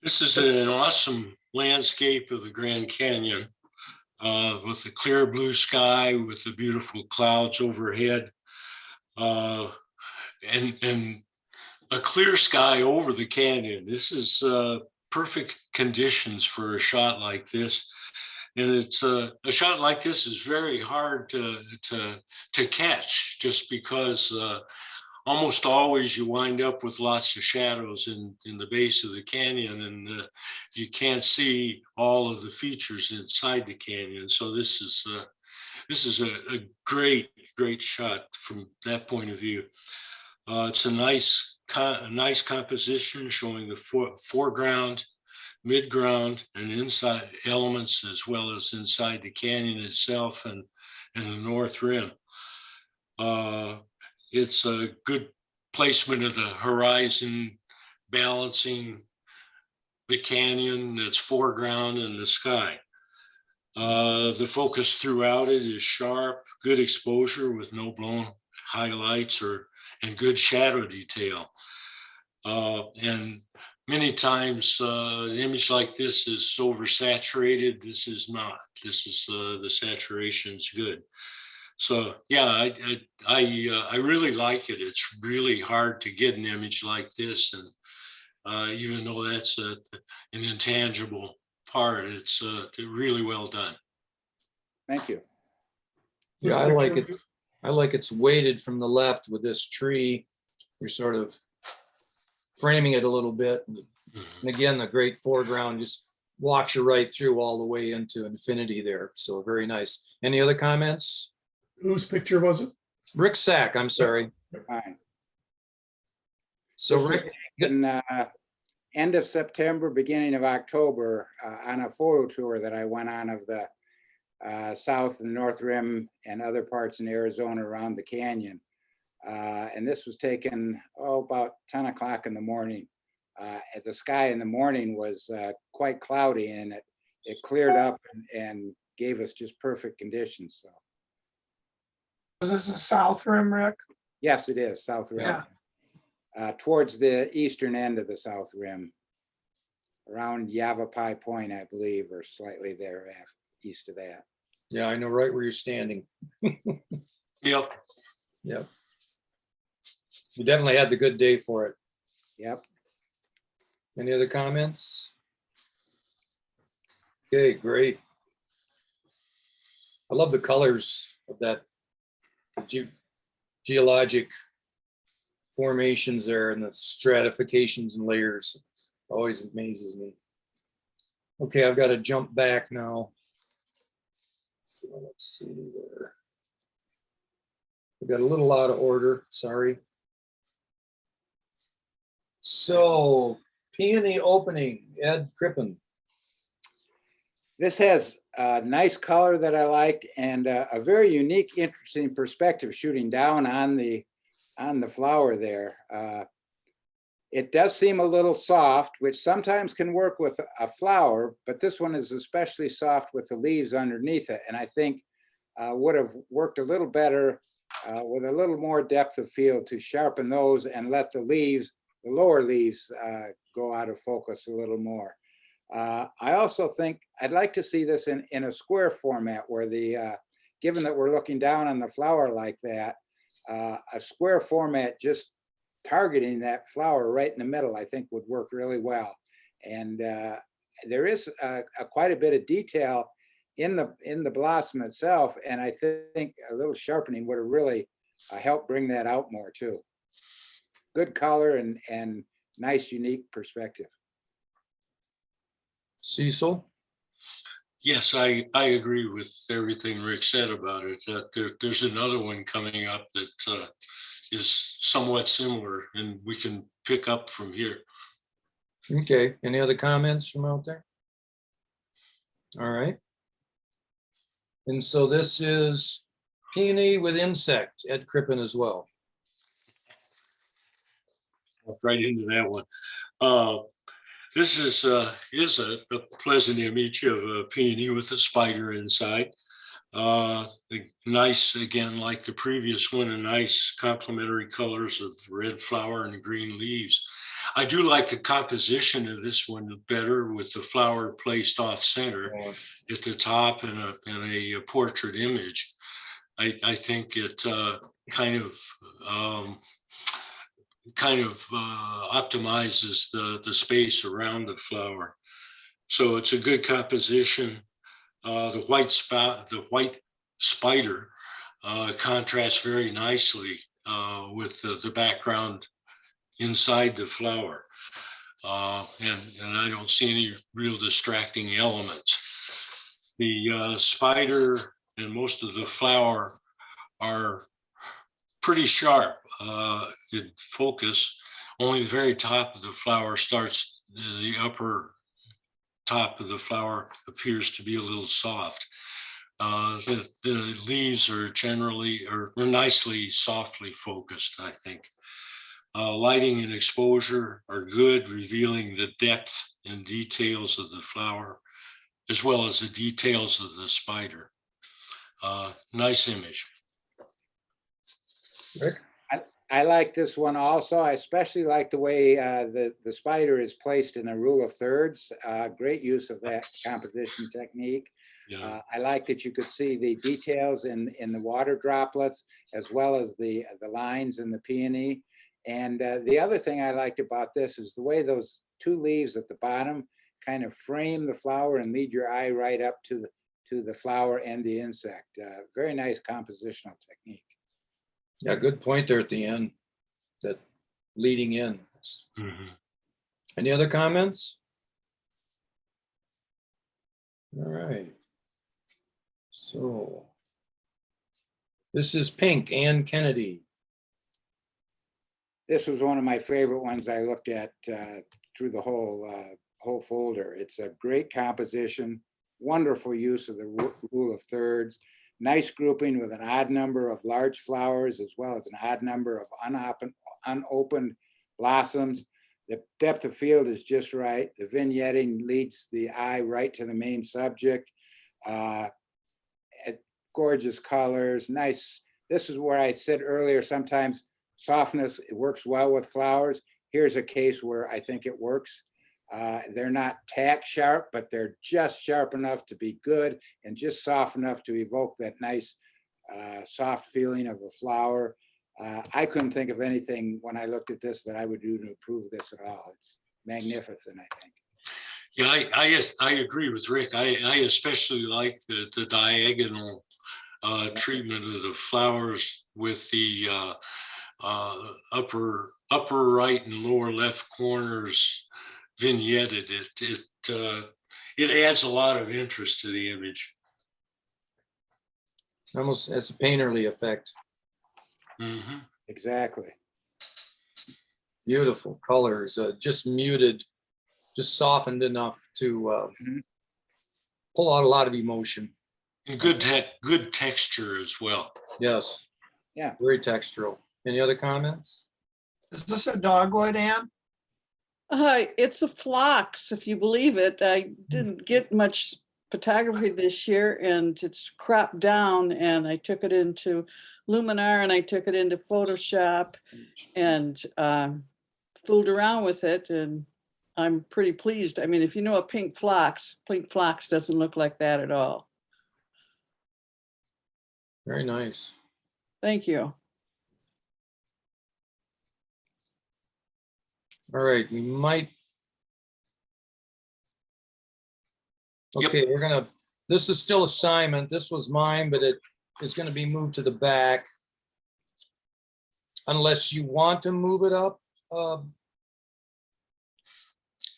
This is an awesome landscape of the Grand Canyon with the clear blue sky, with the beautiful clouds overhead, and a clear sky over the canyon. This is perfect conditions for a shot like this. And it's a shot like this is very hard to catch, just because almost always you wind up with lots of shadows in the base of the canyon, and you can't see all of the features inside the canyon. So this is a great shot from that point of view. It's a nice composition showing the foreground, midground, and inside elements, as well as inside the canyon itself and the north rim. It's a good placement of the horizon, balancing the canyon, its foreground, and the sky. The focus throughout it is sharp, good exposure with no blown highlights and good shadow detail. And many times an image like this is oversaturated. This is not. This is the saturation's good. So yeah, I really like it. It's really hard to get an image like this, and even though that's an intangible part, it's really well done. Thank you. Yeah, I like it. I like it's weighted from the left with this tree. You're sort of framing it a little bit. And again, the great foreground just walks you right through all the way into infinity there. So very nice. Any other comments? Whose picture was it? Rick Sack, I'm sorry. Fine. So This was Rick, taken, end of September, beginning of October, on a photo tour that I went on of the south and north rim and other parts in Arizona around the canyon. And this was taken, about 10 o'clock in the morning. The sky in the morning was quite cloudy, and it cleared up and gave us just perfect conditions. So Is this a south rim, Rick? Yes, it is, south rim. Yeah. Towards the eastern end of the south rim. Around Yavapai Point, I believe, or slightly there east of that. Yeah, I know right where you're standing. Yep. Yep. You definitely had the good day for it. Yep. Any other comments? Okay, great. I love the colors of that geologic formations there and the stratifications and layers. Always amazes me. Okay, I've got to jump back now. So let's see there. We got a little out of order, sorry. So peony opening, Ed Crippen. This has a nice color that I like and a very unique, interesting perspective shooting down on the flower there. It does seem a little soft, which sometimes can work with a flower, but this one is especially soft with the leaves underneath it. And I think would have worked a little better with a little more depth of field to sharpen those and let the leaves, the lower leaves, go out of focus a little more. I also think I'd like to see this in a square format where given that we're looking down on the flower like that, a square format just targeting that flower right in the middle, I think would work really well. And there is quite a bit of detail in the blossom itself, and I think a little sharpening would have really helped bring that out more too. Good color and nice, unique perspective. Cecil? Yes, I agree with everything Rick said about it. There's another one coming up that is somewhat similar, and we can pick up from here. Okay, any other comments from out there? All right. And so this is peony with insect, Ed Crippen as well. Right into that one. This is a pleasant image of a peony with a spider inside. Nice, again, like the previous one, a nice complementary colors of red flower and green leaves. I do like the composition of this one better with the flower placed off center at the top and a portrait image. I think it kind of optimizes the space around the flower. So it's a good composition. The white spider contrasts very nicely with the background inside the flower. And I don't see any real distracting elements. The spider and most of the flower are pretty sharp in focus. Only the very top of the flower starts, the upper top of the flower appears to be a little soft. The leaves are generally or nicely softly focused, I think. Lighting and exposure are good, revealing the depth and details of the flower, as well as the details of the spider. Nice image. Rick? I like this one also. I especially like the way the spider is placed in a rule of thirds. Great use of that composition technique. Yeah. I like that you could see the details in the water droplets, as well as the lines in the peony. And the other thing I liked about this is the way those two leaves at the bottom kind of frame the flower and lead your eye right up to the flower and the insect. Very nice compositional technique. Yeah, good point there at the end, that leading in. Mhm. Any other comments? All right. So this is pink, Ann Kennedy. This was one of my favorite ones I looked at through the whole folder. It's a great composition, wonderful use of the rule of thirds, nice grouping with an odd number of large flowers as well as an odd number of unopened blossoms. The depth of field is just right. The vignetting leads the eye right to the main subject. Gorgeous colors, nice this is where I said earlier, sometimes softness, it works well with flowers. Here's a case where I think it works. They're not tack sharp, but they're just sharp enough to be good and just soft enough to evoke that nice, soft feeling of a flower. I couldn't think of anything when I looked at this that I would do to improve this at all. It's magnificent, I think. Yeah, I agree with Rick. I especially like the diagonal treatment of the flowers with the upper right and lower left corners vignetted. It adds a lot of interest to the image. Almost as a painterly effect. Mhm. Exactly. Beautiful colors, just muted, just softened enough to pull out a lot of emotion. And good texture as well. Yes. Yeah. Very textural. Any other comments? Is this a dogwood, Ann? It's a phlox, if you believe it. I didn't get much photography this year, and it's cropped down, and I took it into Luminar and I took it into Photoshop and fooled around with it, and I'm pretty pleased. I mean, if you know a pink phlox doesn't look like that at all. Very nice. Thank you. All right, we might. Yep. Okay, we're gonna, this is still assignment. This was mine, but it is gonna be moved to the back. Unless you want to move it up.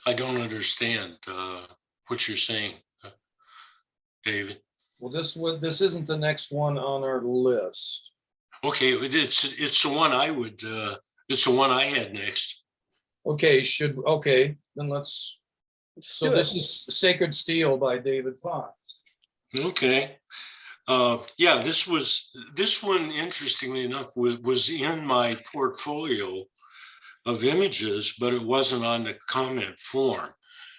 I don't understand what you're saying, David. Well, this isn't the next one on our list. Okay, it's the one I would, it's the one I had next. Okay, then let's, so this is Sacred Steel by David Fox. Okay. Yeah, this one, interestingly enough, was in my portfolio of images, but it wasn't on the comment form.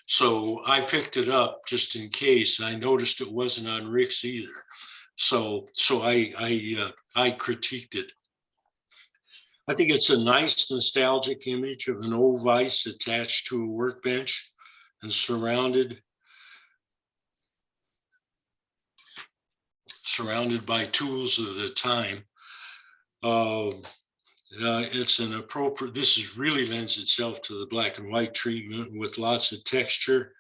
So I picked it up just in case. I noticed it wasn't on Rick's either. So I critiqued it. I think it's a nice nostalgic image of an old vise attached to a workbench and surrounded by tools of the time. It's an appropriate, really lends itself to the black and white treatment with lots of texture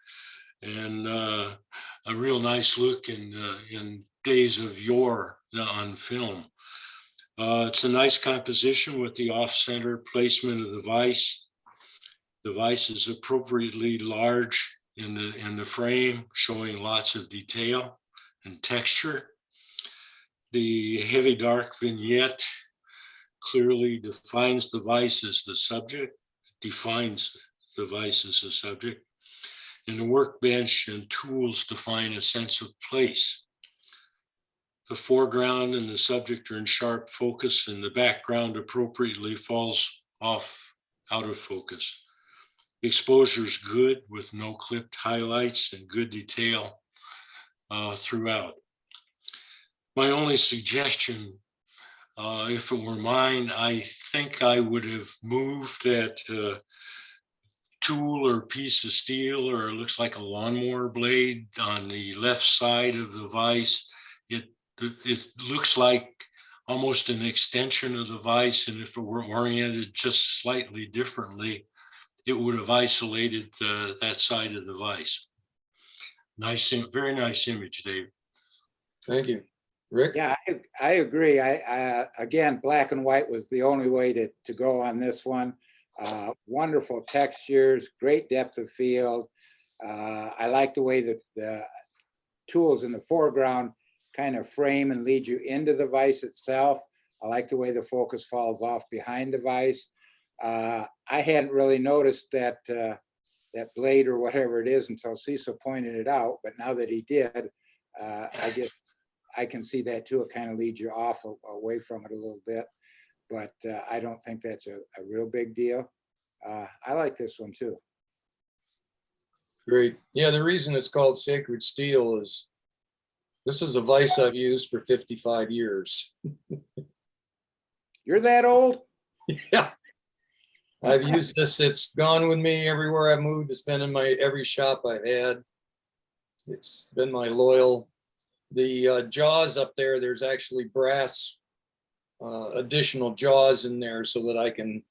and a real nice look in days of yore on film. It's a nice composition with the off-center placement of the vise. The vise is appropriately large in the frame, showing lots of detail and texture. The heavy dark vignette clearly defines the vise as the subject, and the workbench and tools define a sense of place. The foreground and the subject are in sharp focus, and the background appropriately falls out of focus. The exposure is good with no clipped highlights and good detail throughout. My only suggestion, if it were mine, I think I would have moved that tool or piece of steel, or it looks like a lawnmower blade on the left side of the vise. It looks like almost an extension of the vise, and if it were oriented just slightly differently, it would have isolated that side of the vise. Nice, very nice image, Dave. Thank you. Rick? Yeah, I agree. Again, black and white was the only way to go on this one. Wonderful textures, great depth of field. I like the way that the tools in the foreground kind of frame and lead you into the vise itself. I like the way the focus falls off behind the vise. I hadn't really noticed that that blade or whatever it is until Cecil pointed it out, but now that he did, I can see that too. It kind of leads you off away from it a little bit, but I don't think that's a real big deal. I like this one too. Great. Yeah, the reason it's called Sacred Steel is this is a vise I've used for 55 years. You're that old? Yeah. I've used this, it's gone with me everywhere I've moved. It's been in my, every shop I've had. It's been my loyal. The jaws up there, there's actually brass additional jaws in there so that I can,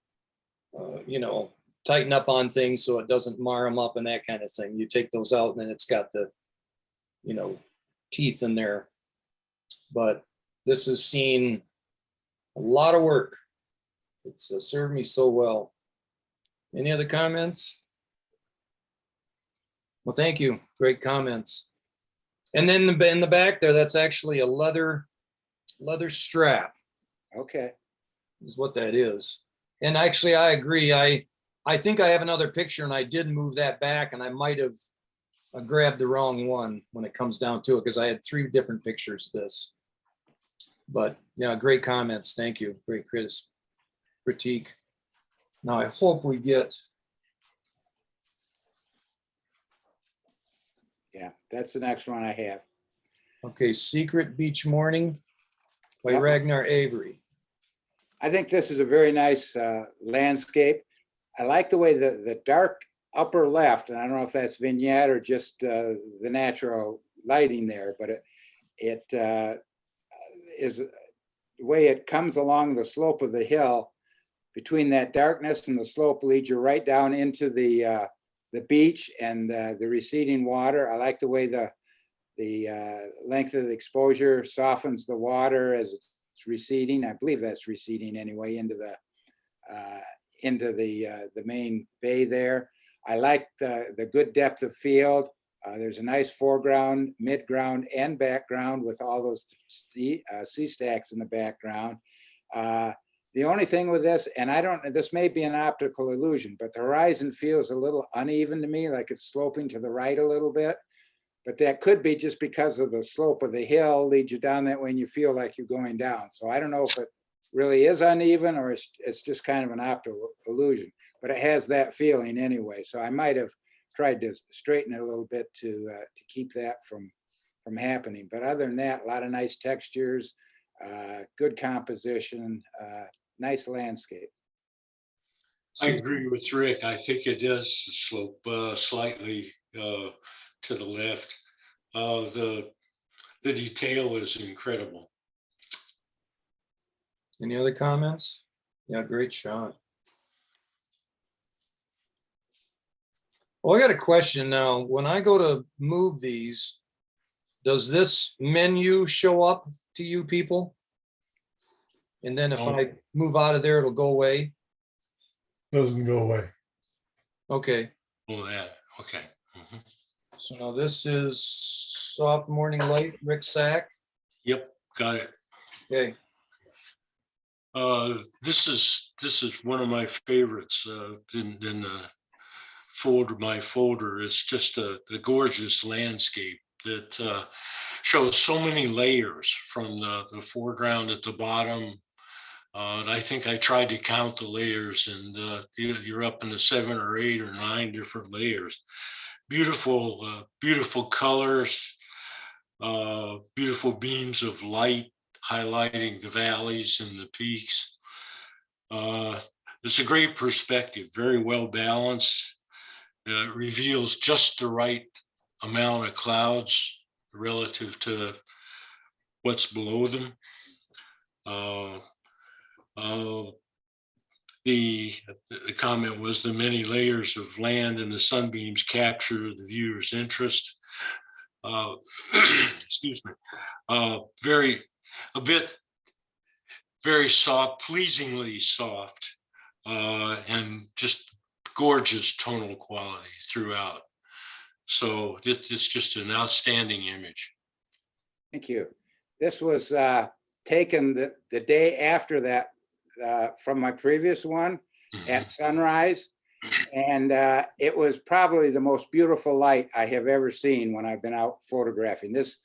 you know, tighten up on things so it doesn't mar them up and that kind of thing. You take those out and then it's got the, you know, teeth in there. But this has seen a lot of work. It's served me so well. Any other comments? Well, thank you. Great comments. And then in the back there, that's actually a leather strap Okay. is what that is. And actually, I agree. I think I have another picture and I did move that back and I might have grabbed the wrong one when it comes down to it because I had 3 different pictures of this. But yeah, great comments. Thank you. Great critique. Now I hope we get. Yeah, that's the next one I have. Okay, Secret Beach Morning by Yep. Ragnar Avery. I think this is a very nice landscape. I like the way the dark upper left, and I don't know if that's vignette or just the natural lighting there, but it is the way it comes along the slope of the hill. Between that darkness and the slope leads you right down into the beach and the receding water. I like the way the length of the exposure softens the water as it's receding. I believe that's receding anyway into the main bay there. I like the good depth of field. There's a nice foreground, midground, and background with all those sea stacks in the background. The only thing with this, and this may be an optical illusion, but the horizon feels a little uneven to me, like it's sloping to the right a little bit. But that could be just because of the slope of the hill leads you down that way and you feel like you're going down. So I don't know if it really is uneven or it's just kind of an optical illusion, but it has that feeling anyway. So I might have tried to straighten it a little bit to keep that from happening. But other than that, a lot of nice textures, good composition, nice landscape. I agree with Rick. I think it does slope slightly to the left. The detail is incredible. Any other comments? Yeah, great shot. Well, I got a question now. When I go to move these, does this menu show up to you people? And then if I move out of there, it'll go away? Doesn't go away. Okay. Oh, that, okay. Mhm. So now this is Soft Morning Light, Rick Sack. Yep, got it. Okay. This is one of my favorites in the my folder. It's just a gorgeous landscape that shows so many layers from the foreground at the bottom. I think I tried to count the layers, and you're up into 7 or 8 or 9 different layers. Beautiful, beautiful colors, beautiful beams of light highlighting the valleys and the peaks. It's a great perspective, very well balanced. It reveals just the right amount of clouds relative to what's below them. The comment was the many layers of land and the sunbeams capture the viewer's interest. Excuse me. Very soft, pleasingly soft, and just gorgeous tonal quality throughout. So it's just an outstanding image. Thank you. This was taken the day after that from my previous one at sunrise. And it was probably the most beautiful light I have ever seen when I've been out photographing. This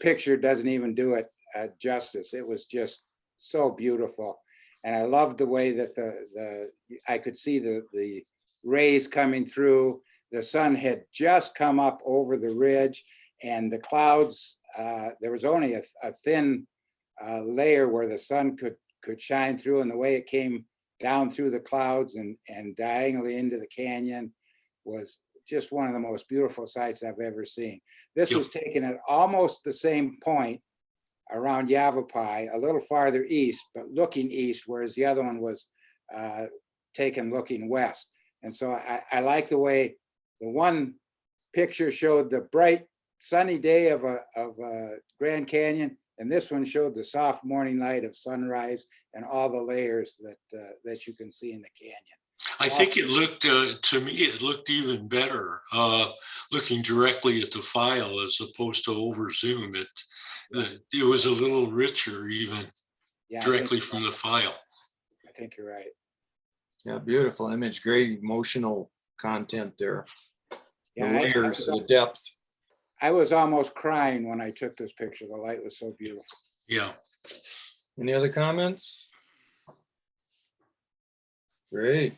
picture doesn't even do it justice. It was just so beautiful. And I loved the way that I could see the rays coming through. The sun had just come up over the ridge, and the clouds, there was only a thin layer where the sun could shine through, and the way it came down through the clouds and diagonally into the canyon was just one of the most beautiful sights I've ever seen. This was taken at almost the same point around Yavapai, a little farther east, but looking east, whereas the other one was taken looking west. And so I like the way the one picture showed the bright sunny day of a Grand Canyon, and this one showed the soft morning light of sunrise and all the layers that you can see in the canyon. I think it looked, to me, it looked even better looking directly at the file as opposed to over zoom. It was a little richer even directly from the file. I think you're right. Yeah, beautiful image, great emotional content there. The Yeah, layers, the depth. I was almost crying when I took this picture. The light was so beautiful. Yeah. Any other comments? Great,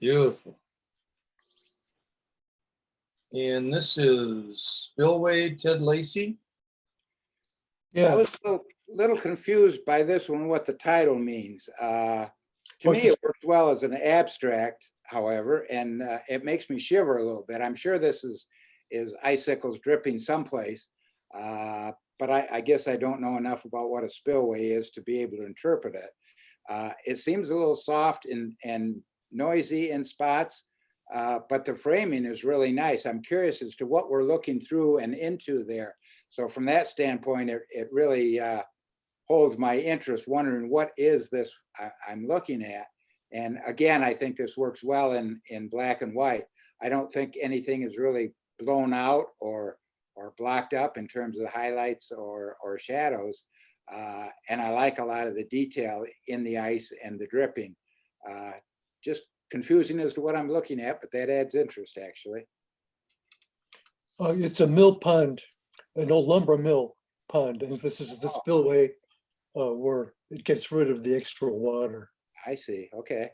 beautiful. And this is Spillway Ted Lacey. I Yeah, was a little confused by this one, what the title means. To What's me, this- it works well as an abstract, however, and it makes me shiver a little bit. I'm sure this is icicles dripping someplace, but I guess I don't know enough about what a spillway is to be able to interpret it. It seems a little soft and noisy in spots, but the framing is really nice. I'm curious as to what we're looking through and into there. So from that standpoint, it really holds my interest, wondering what is this I'm looking at. And again, I think this works well in black and white. I don't think anything is really blown out or blocked up in terms of the highlights or shadows. And I like a lot of the detail in the ice and the dripping. Just confusing as to what I'm looking at, but that adds interest, actually. it's a mill pond, an old lumber mill pond, and this is the spillway where it gets rid of the extra water. I see. Okay.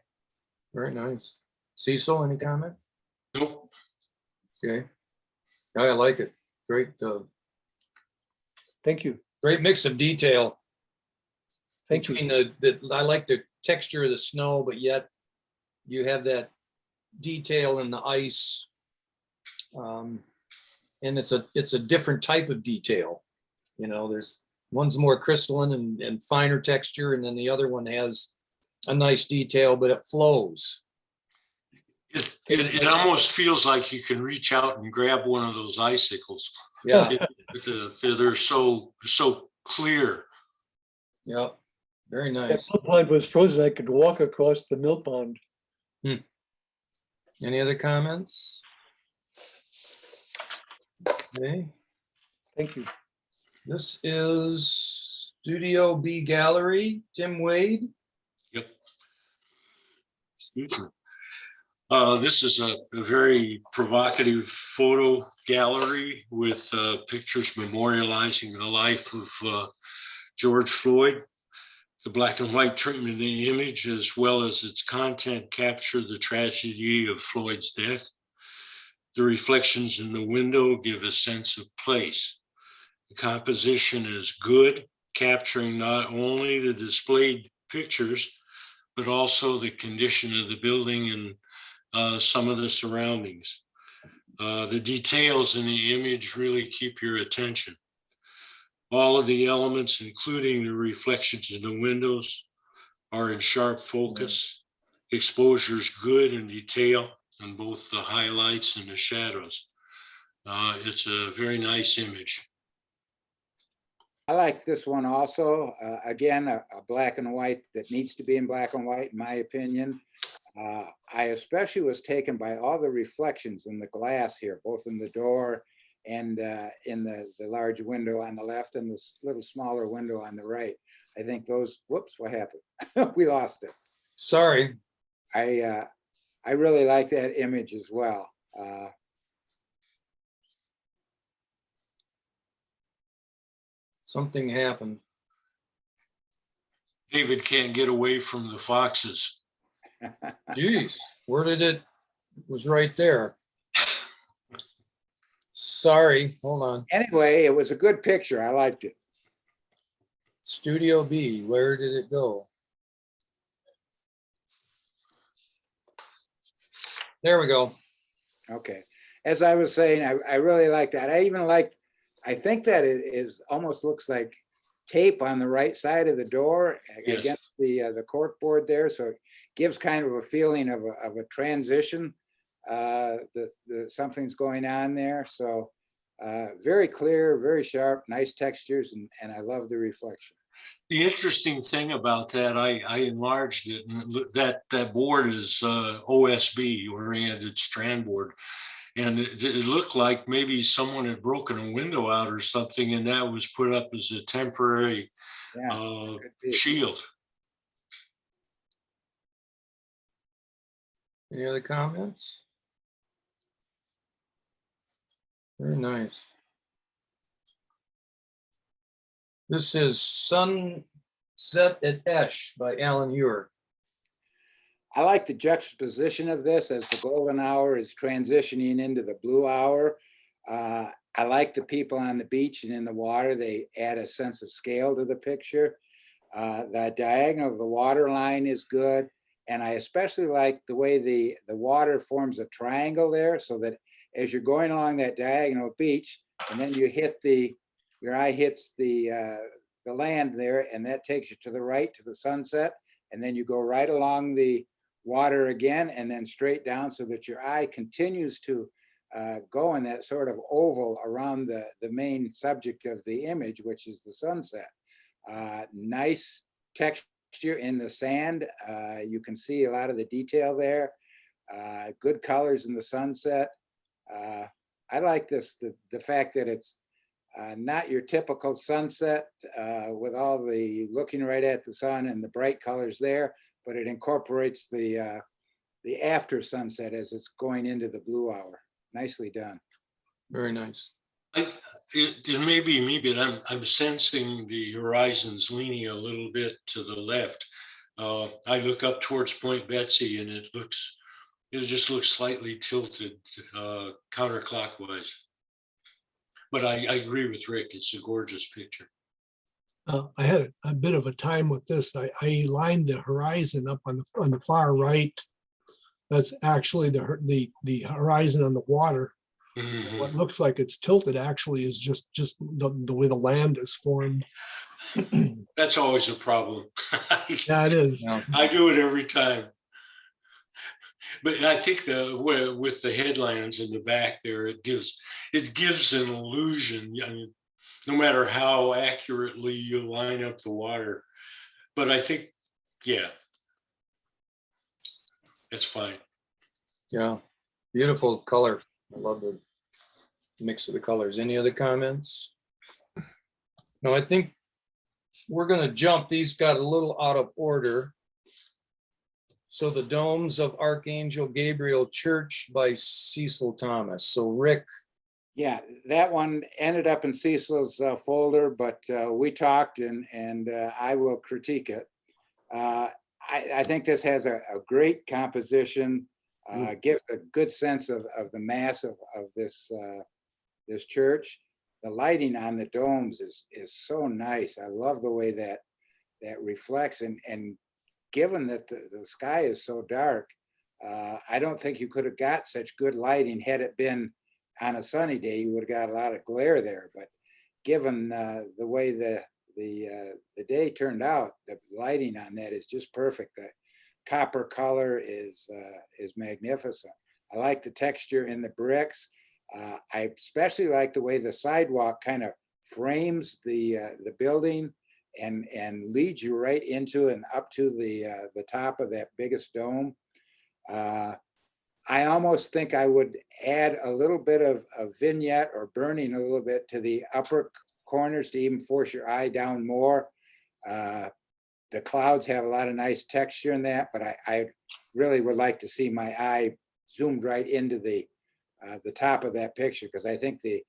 Very nice. Cecil, any comment? Nope. Okay. I like it. Great, Thank you. great mix of detail. Thank you. Between I like the texture of the snow, but yet you have that detail in the ice. And it's a different type of detail. You know, there's one's more crystalline and finer texture, and then the other one has a nice detail, but it flows. It almost feels like you can reach out and grab one of those icicles. Yeah. They're so clear. Yeah. Very That nice. mill pond was frozen. I could walk across the mill pond. Any other comments? Okay. Thank you. This is Studio B Gallery, Tim Wade. Yep. Excuse me. This is a very provocative photo gallery with pictures memorializing the life of George Floyd. The black and white treatment of the image, as well as its content, capture the tragedy of Floyd's death. The reflections in the window give a sense of place. The composition is good, capturing not only the displayed pictures, but also the condition of the building and some of the surroundings. The details in the image really keep your attention. All of the elements, including the reflections in the windows, are in sharp focus. Exposure is good in detail on both the highlights and the shadows. It's a very nice image. I like this one also. Again, a black and white that needs to be in black and white, in my opinion. I especially was taken by all the reflections in the glass here, both in the door and in the large window on the left and this little smaller window on the right. I think those, whoops, what happened? We lost it. Sorry. I really like that image as well. Something happened. David can't get away from the foxes. Geez, where did it was right there. Sorry, hold on. Anyway, it was a good picture. I liked it. Studio B, where did it go? There we go. Okay. As I was saying, I really like that. I even liked, I think that it is almost looks like tape on the right side of the door Yes. against the cork board there. So it gives kind of a feeling of a transition. Something's going on there. So very clear, very sharp, nice textures, and I love the reflection. The interesting thing about that, I enlarged it, and that board is OSB, oriented strand board. And it looked like maybe someone had broken a window out or something, and that was put up as a temporary Yeah, could be. shield. Any other comments? Very nice. This is Sunset at Esh by Alan Ewer. I like the juxtaposition of this as the golden hour is transitioning into the blue hour. I like the people on the beach and in the water. They add a sense of scale to the picture. The diagonal of the water line is good. And I especially like the way the water forms a triangle there, so that as you're going along that diagonal beach, and then you hit your eye hits the land there, and that takes you to the right to the sunset. And then you go right along the water again, and then straight down, so that your eye continues to go in that sort of oval around the main subject of the image, which is the sunset. Nice texture in the sand. You can see a lot of the detail there. Good colors in the sunset. I like this, the fact that it's not your typical sunset with all the looking right at the sun and the bright colors there, but it incorporates the after sunset as it's going into the blue hour. Nicely done. Very nice. It may be me, but I'm sensing the horizon's leaning a little bit to the left. I look up towards Point Betsy, and it just looks slightly tilted counterclockwise. But I agree with Rick. It's a gorgeous picture. I had a bit of a time with this. I lined the horizon up on the far right. That's actually the horizon on the water. Mhm. What looks like it's tilted actually is just the way the land is formed. That's always a problem. Yeah, it is. Yeah. I do it every time. But I think with the headlands in the back there, it gives an illusion. I mean, no matter how accurately you line up the water. But I think, yeah, it's fine. Yeah, beautiful color. I love the mix of the colors. Any other comments? No, I think we're gonna jump. These got a little out of order. So the Domes of Archangel Gabriel Church by Cecil Thomas. So Rick. Yeah, that one ended up in Cecil's folder, but we talked and I will critique it. I think this has a great composition, gives a good sense of the mass of this church. The lighting on the domes is so nice. I love the way that reflects, and given that the sky is so dark, I don't think you could have got such good lighting had it been on a sunny day. You would have got a lot of glare there, but given the way the day turned out, the lighting on that is just perfect. The copper color is magnificent. I like the texture in the bricks. I especially like the way the sidewalk kind of frames the building and leads you right into and up to the top of that biggest dome. I almost think I would add a little bit of a vignette or burning a little bit to the upper corners to even force your eye down more. The clouds have a lot of nice texture in that, but I really would like to see my eye zoomed right into the top of that picture, because I think the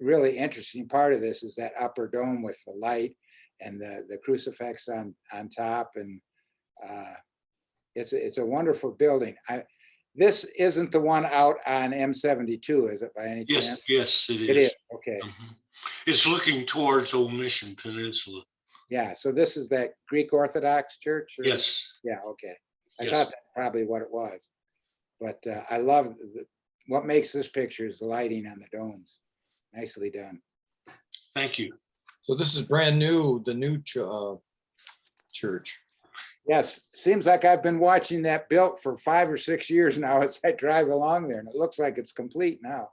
really interesting part of this is that upper dome with the light and the crucifix on top, and it's a wonderful building. This isn't the one out on M72, is it, by any chance? Yes, it is. It is, okay. Mhm. It's looking towards Old Mission Peninsula. Yeah, so this is that Greek Orthodox church? Or? Yes. Yeah, okay. I Yes. thought that's probably what it was. But I love what makes this picture is the lighting on the domes. Nicely done. Thank you. So this is brand new, the new church. Yes, seems like I've been watching that built for 5 or 6 years now as I drive along there, and it looks like it's complete now.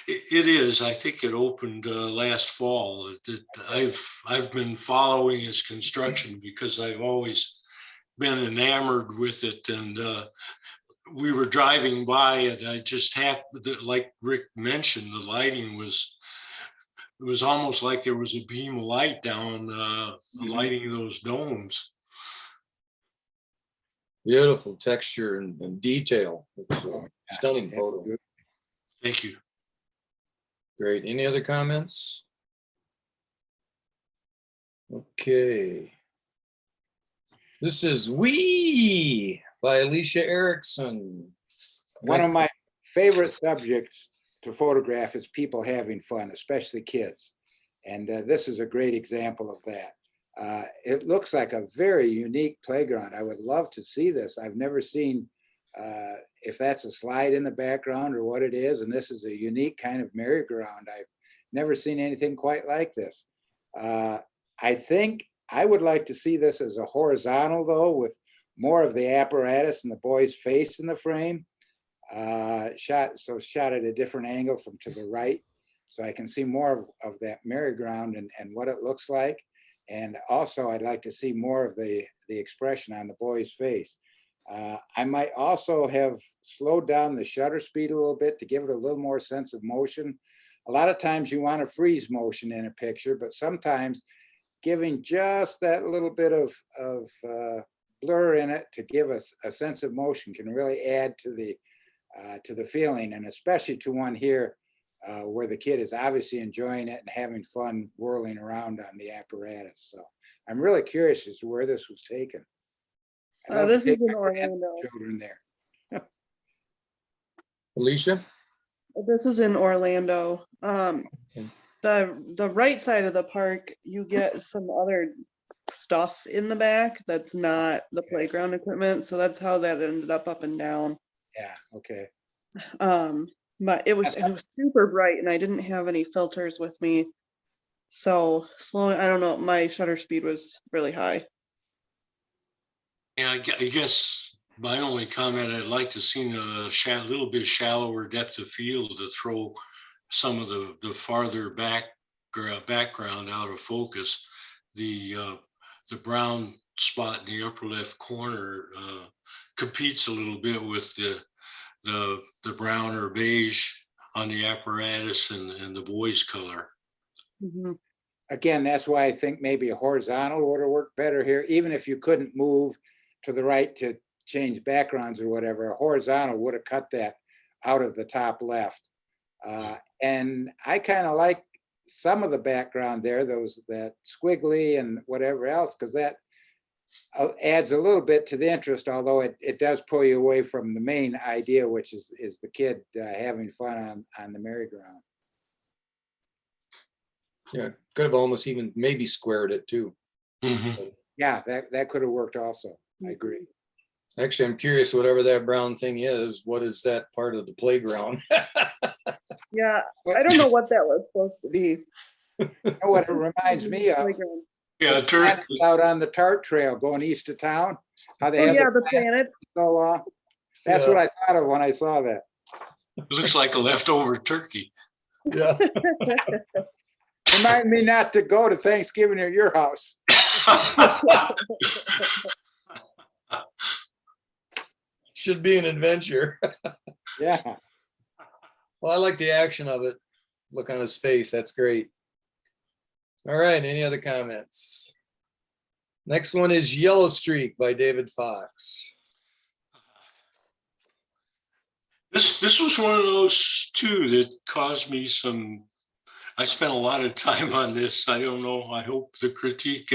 It is. I think it opened last fall. I've been following its construction because I've always been enamored with it, and we were driving by it. I just happened, like Rick mentioned, the lighting was. It was almost like there was a beam of light down lighting those domes. Beautiful texture and detail. It's a stunning photo. Thank you. Great. Any other comments? Okay. This is We by Alicia Erickson. One of my favorite subjects to photograph is people having fun, especially kids. And this is a great example of that. It looks like a very unique playground. I would love to see this. I've never seen if that's a slide in the background or what it is. And this is a unique kind of merry-go-round. I've never seen anything quite like this. I think I would like to see this as a horizontal though, with more of the apparatus and the boy's face in the frame. Shot at a different angle from to the right. So I can see more of that merry-go-round and what it looks like. And also I'd like to see more of the expression on the boy's face. I might also have slowed down the shutter speed a little bit to give it a little more sense of motion. A lot of times you want to freeze motion in a picture, but sometimes giving just that little bit of blur in it to give us a sense of motion can really add to the feeling, and especially to one here where the kid is obviously enjoying it and having fun whirling around on the apparatus. So I'm really curious as to where this was taken. This is in Orlando. Children there. Alicia? This is in Orlando. The right side of the park, you get some other stuff in the back that's not the playground equipment. So that's how that ended up and down. Yeah, okay. But it was super bright and I didn't have any filters with me. So slowing, I don't know, my shutter speed was really high. Yeah, I guess my only comment, I'd like to see a little bit shallower depth of field to throw some of the farther background out of focus. The brown spot in the upper left corner competes a little bit with the brown or beige on the apparatus and the boy's color. Mm-hmm. Again, that's why I think maybe a horizontal would have worked better here. Even if you couldn't move to the right to change backgrounds or whatever, a horizontal would have cut that out of the top left. And I kind of like some of the background there, that squiggly and whatever else, because that adds a little bit to the interest, although it does pull you away from the main idea, which is the kid having fun on the merry-go-round. Yeah, could have almost even maybe squared it too. Mm-hmm. Yeah, that could have worked also. I agree. Actually, I'm curious, whatever that brown thing is, what is that part of the playground? Yeah, I don't know what that was supposed to be. You know what it reminds me of? Yeah, out on the Tart Trail going east of town. How they have the planet. So that's what I thought of when I saw that. It looks like a leftover turkey. Yeah. Remind me not to go to Thanksgiving at your house. Should be an adventure. Yeah. Well, I like the action of it. Look on his face. That's great. All right. Any other comments? Next one is Yellow Streak by David Fox. This was one of those too that caused me some. I spent a lot of time on this. I don't know. I hope the critique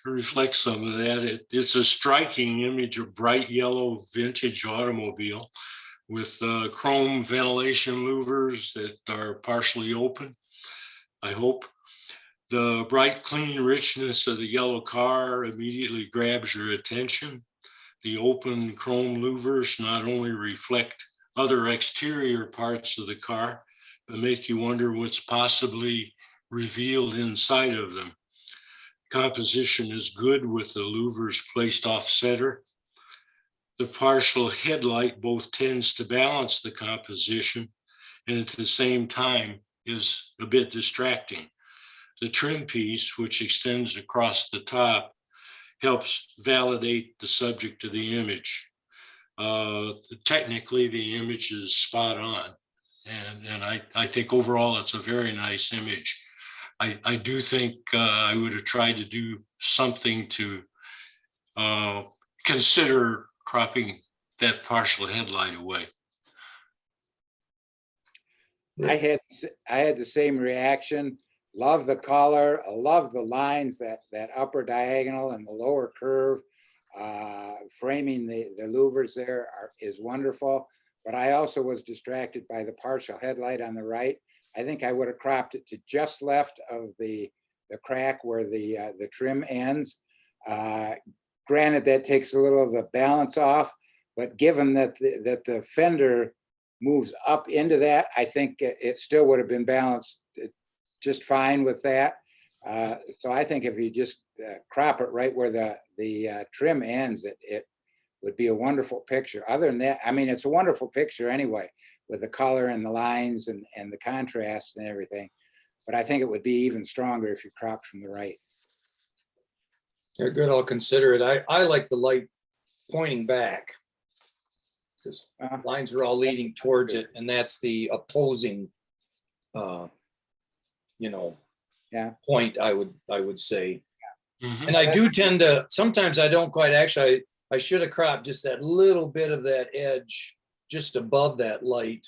reflects some of that. It's a striking image of bright yellow vintage automobile with chrome ventilation louvers that are partially open. I hope the bright, clean richness of the yellow car immediately grabs your attention. The open chrome louvers not only reflect other exterior parts of the car, but make you wonder what's possibly revealed inside of them. Composition is good with the louvers placed off center. The partial headlight both tends to balance the composition and at the same time is a bit distracting. The trim piece, which extends across the top, helps validate the subject of the image. Technically, the image is spot on. And I think overall it's a very nice image. I do think I would have tried to do something to consider cropping that partial headlight away. I had the same reaction. Love the color. I love the lines, that upper diagonal and the lower curve. Framing the louvers there is wonderful. But I also was distracted by the partial headlight on the right. I think I would have cropped it to just left of the crack where the trim ends. Granted, that takes a little of the balance off, but given that the fender moves up into that, I think it still would have been balanced just fine with that. So I think if you just crop it right where the trim ends, it would be a wonderful picture. Other than that, I mean, it's a wonderful picture anyway, with the color and the lines and the contrast and everything. But I think it would be even stronger if you cropped from the right. They're good, I'll consider it. I like the light pointing back. Because lines are all leading towards it, and that's the opposing, point, I would say. And I do tend to, sometimes I don't quite, actually, I should have cropped just that little bit of that edge just above that light.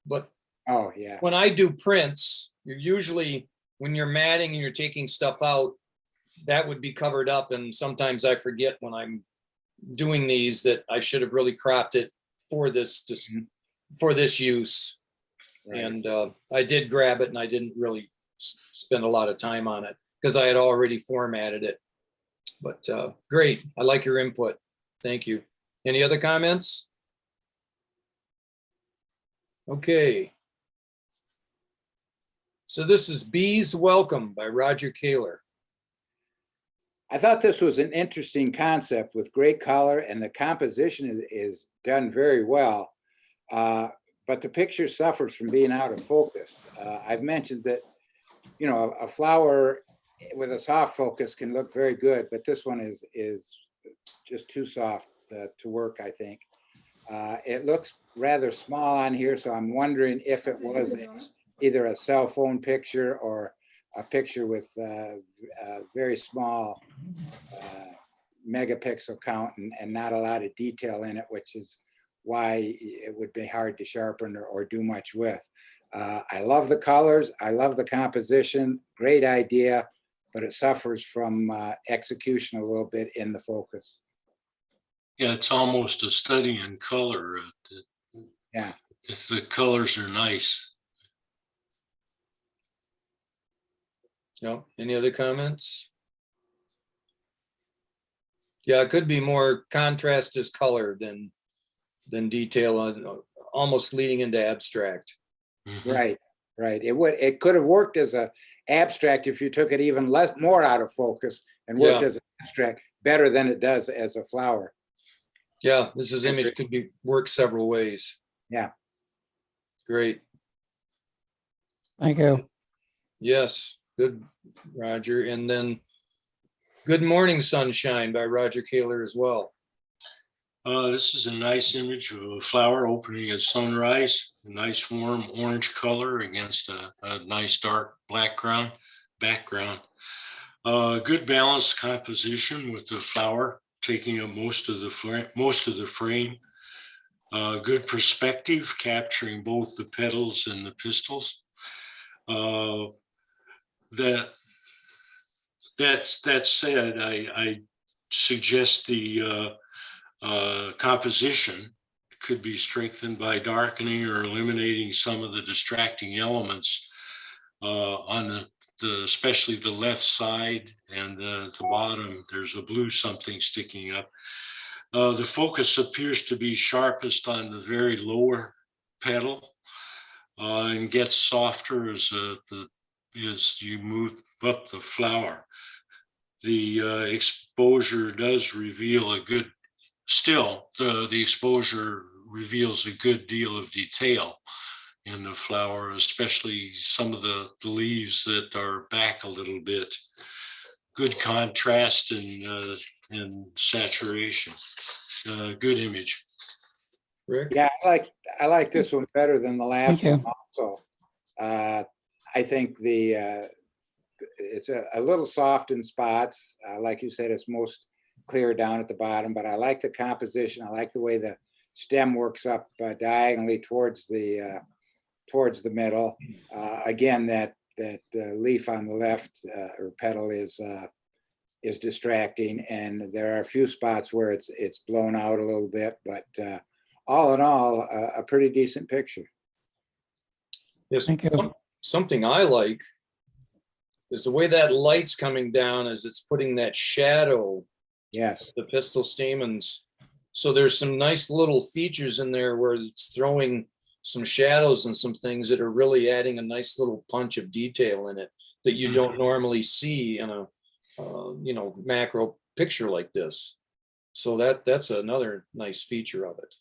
But oh yeah, when I do prints, you're usually, when you're matting and you're taking stuff out, that would be covered up. And sometimes I forget when I'm doing these that I should have really cropped it for this, for this use. Right. And I did grab it and I didn't really spend a lot of time on it because I had already formatted it. But great, I like your input. Thank you. Any other comments? Okay. So this is Bees Welcome by Roger Kaler. I thought this was an interesting concept with great color, and the composition is done very well. But the picture suffers from being out of focus. I've mentioned that, you know, a flower with a soft focus can look very good, but this one is just too soft to work, I think. It looks rather small on here, so I'm wondering if it was either a cell phone picture or a picture with a very small megapixel count and not a lot of detail in it, which is why it would be hard to sharpen or do much with. I love the colors. I love the composition. Great idea, but it suffers from execution a little bit in the focus. Yeah, it's almost a study in color. Yeah. If the colors are nice. No, any other comments? Yeah, it could be more contrast as color than detail, on almost leading into abstract. Right, right. It could have worked as a abstract if you took it even more out of focus and worked as an abstract better than it does as a flower. Yeah, this is image could be worked several ways. Yeah. Great. Thank you. Yes, good, Roger. And then Good Morning Sunshine by Roger Kaler as well. This is a nice image of a flower opening at sunrise, a nice warm orange color against a nice dark background. Good balanced composition with the flower taking up most of the frame. Good perspective, capturing both the petals and the pistils. That said, I suggest the composition could be strengthened by darkening or eliminating some of the distracting elements on especially the left side and the bottom. There's a blue something sticking up. The focus appears to be sharpest on the very lower petal and gets softer as you move up the flower. The exposure does reveal a good, still, the exposure reveals a good deal of detail in the flower, especially some of the leaves that are back a little bit. Good contrast and saturation. Good image. Rick? Yeah, I like this one better than the last Thank one also. I think it's a little soft in spots. Like you said, it's most clear down at the bottom, but I like the composition. I like the way the stem works up diagonally towards the middle. Again, that leaf on the left or petal is distracting, and there are a few spots where it's blown out a little bit, but all in all, a pretty decent picture. Yes, Thank you. something I like is the way that light's coming down as it's putting that shadow. Yes. The pistil stamens. So there's some nice little features in there where it's throwing some shadows and some things that are really adding a nice little punch of detail in it that you don't normally see in a macro picture like this. So that's another nice feature of it.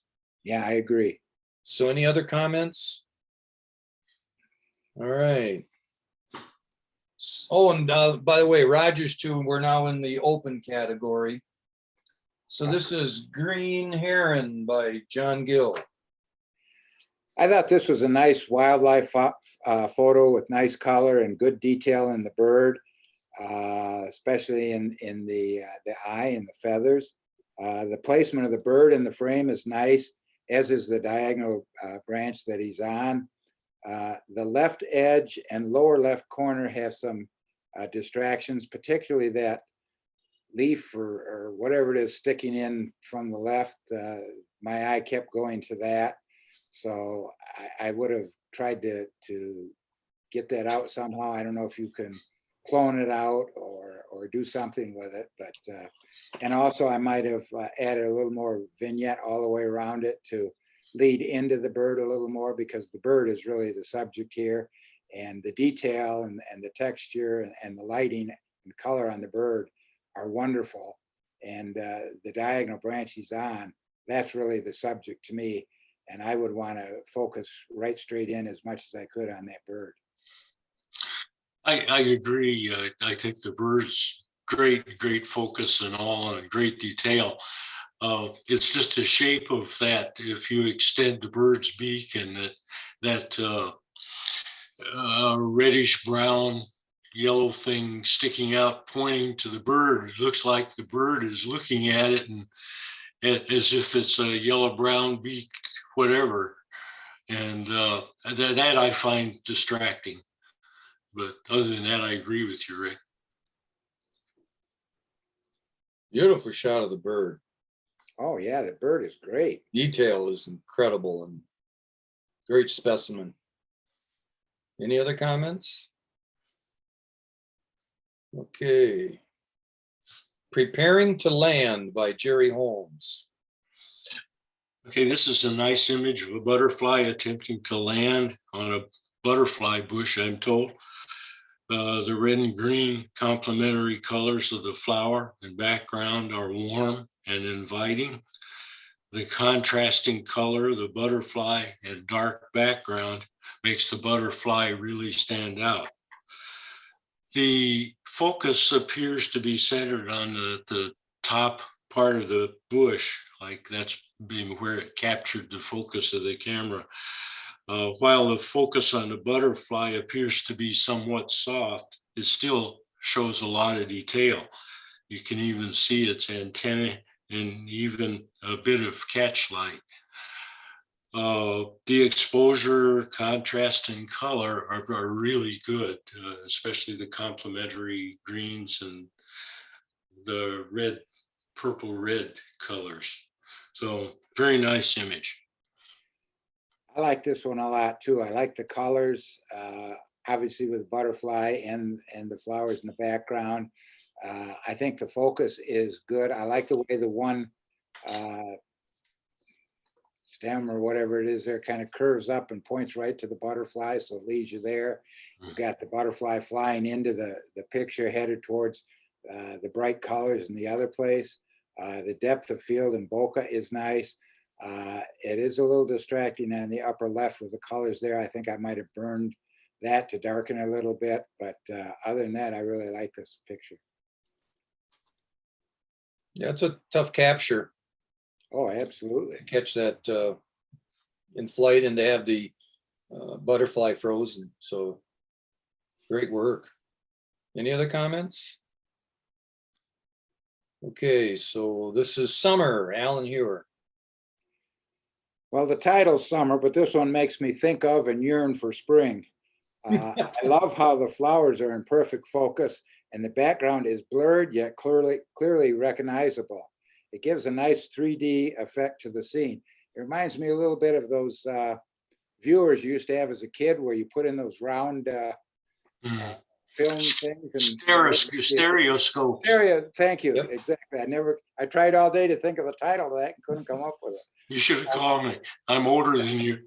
Yeah, I agree. So any other comments? All right. Oh, and by the way, Rogers too, we're now in the open category. So this is Green Heron by John Gill. I thought this was a nice wildlife photo with nice color and good detail in the bird, especially in the eye and the feathers. The placement of the bird in the frame is nice, as is the diagonal branch that he's on. The left edge and lower left corner have some distractions, particularly that leaf or whatever it is sticking in from the left. My eye kept going to that. So I would have tried to get that out somehow. I don't know if you can clone it out or do something with it, but and also I might have added a little more vignette all the way around it to lead into the bird a little more, because the bird is really the subject here, and the detail and the texture and the lighting and color on the bird are wonderful. And the diagonal branch he's on, that's really the subject to me. And I would want to focus right straight in as much as I could on that bird. I agree. I think the bird's great focus and all, and great detail. It's just the shape of that. If you extend the bird's beak and that reddish brown yellow thing sticking out pointing to the bird, it looks like the bird is looking at it and as if it's a yellow brown beak, whatever. And that I find distracting. But other than that, I agree with you, Rick. Beautiful shot of the bird. Oh yeah, the bird is great. Detail is incredible and great specimen. Any other comments? Okay. Preparing to Land by Jerry Holmes. Okay, this is a nice image of a butterfly attempting to land on a butterfly bush, I'm told. The red and green complementary colors of the flower and background are warm and inviting. The contrasting color of the butterfly and dark background makes the butterfly really stand out. The focus appears to be centered on the top part of the bush, like that's being where it captured the focus of the camera. While the focus on the butterfly appears to be somewhat soft, it still shows a lot of detail. You can even see its antennae and even a bit of catch light. The exposure, contrast, and color are really good, especially the complementary greens and the red, purple, red colors. So very nice image. I like this one a lot too. I like the colors, obviously with butterfly and the flowers in the background. I think the focus is good. I like the way the one stem or whatever it is there kind of curves up and points right to the butterfly, so it leads you there. You've got the butterfly flying into the picture headed towards the bright colors in the other place. The depth of field in bokeh is nice. It is a little distracting on the upper left with the colors there. I think I might have burned that to darken a little bit, but other than that, I really like this picture. Yeah, it's a tough capture. Oh, absolutely. Catch that in flight and to have the butterfly frozen. So great work. Any other comments? Okay, so this is Summer, Alan Hewer. Well, the title's summer, but this one makes me think of and yearn for spring. I love how the flowers are in perfect focus and the background is blurred yet clearly recognizable. It gives a nice 3D effect to the scene. It reminds me a little bit of those viewers you used to have as a kid where you put in those round film things. And Stereoscope. Stereo, thank you. Yep. Exactly. I tried all day to think of the title of that and couldn't come up with it. You should have called me. I'm older than you.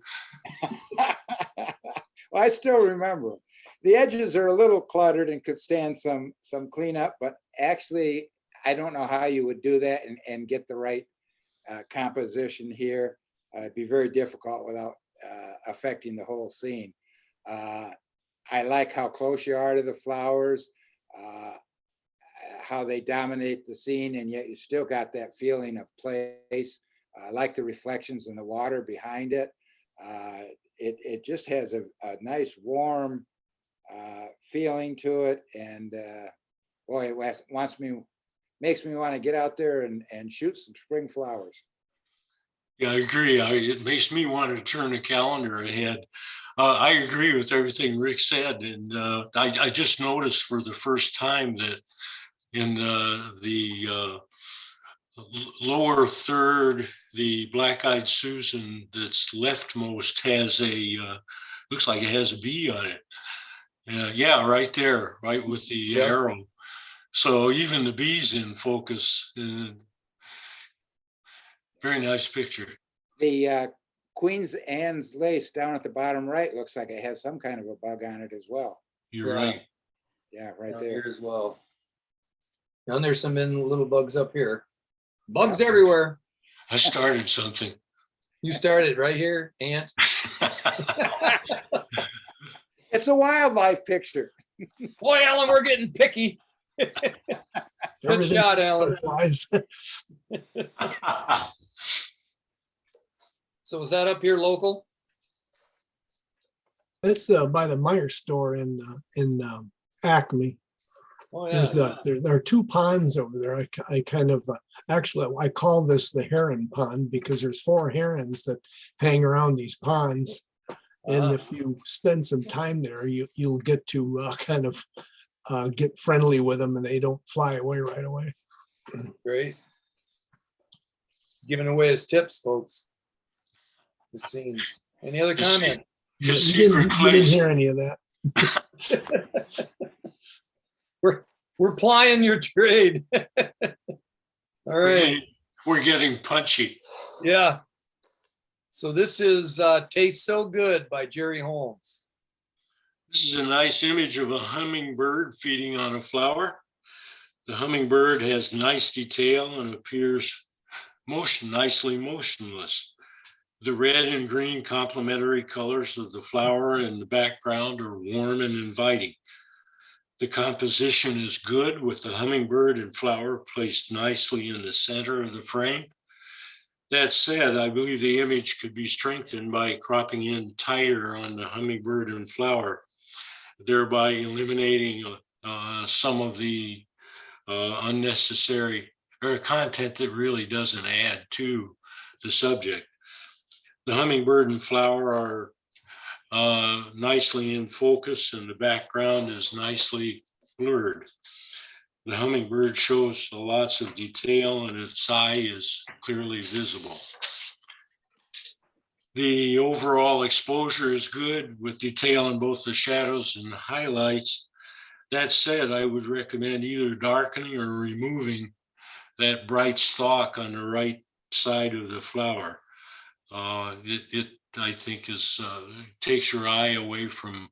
Well, I still remember them. The edges are a little cluttered and could stand some cleanup, but actually, I don't know how you would do that and get the right composition here. It'd be very difficult without affecting the whole scene. I like how close you are to the flowers, how they dominate the scene, and yet you still got that feeling of place. I like the reflections in the water behind it. It just has a nice warm feeling to it, and boy, it makes me want to get out there and shoot some spring flowers. Yeah, I agree. It makes me want to turn the calendar ahead. I agree with everything Rick said, and I just noticed for the first time that in the lower third, the Black-Eyed Susan that's leftmost has looks like it has a bee on it. Yeah, right there, right with the arrow. So even the bee's in focus. Very nice picture. The Queen's Anne's lace down at the bottom right looks like it has some kind of a bug on it as well. You're right. Yeah, right Down there. here as well. And there's some little bugs up here. Bugs everywhere. I started something. You started right here, ant. It's a wildlife picture. Boy, Alan, we're getting picky. Good Everything shot, Alan. butterflies. So is that up here local? It's by the Meyer store in Acme. Oh, yeah. There's there are two ponds over there. I kind of actually I call this the heron pond because there's 4 herons that hang around these ponds, and if you spend some time there, you'll get to kind of get friendly with them, and they don't fly away right away. Great. Giving away his tips, folks. The scenes. Any other comment? You didn't hear any of that. We're plying your trade. All right. We're getting punchy. Yeah. So this is Tastes So Good by Jerry Holmes. This is a nice image of a hummingbird feeding on a flower. The hummingbird has nice detail and appears nicely motionless. The red and green complementary colors of the flower in the background are warm and inviting. The composition is good with the hummingbird and flower placed nicely in the center of the frame. That said, I believe the image could be strengthened by cropping in tighter on the hummingbird and flower, thereby eliminating some of the unnecessary or content that really doesn't add to the subject. The hummingbird and flower are nicely in focus and the background is nicely blurred. The hummingbird shows lots of detail and its eye is clearly visible. The overall exposure is good with detail in both the shadows and highlights. That said, I would recommend either darkening or removing that bright stalk on the right side of the flower. It I think takes your eye away from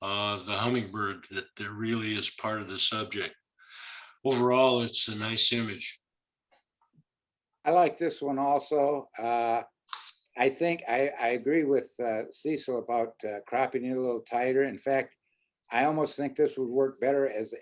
the hummingbird that really is part of the subject. Overall, it's a nice image. I like this one also. I think I agree with Cecil about cropping it a little tighter. In fact, I almost think this would work better as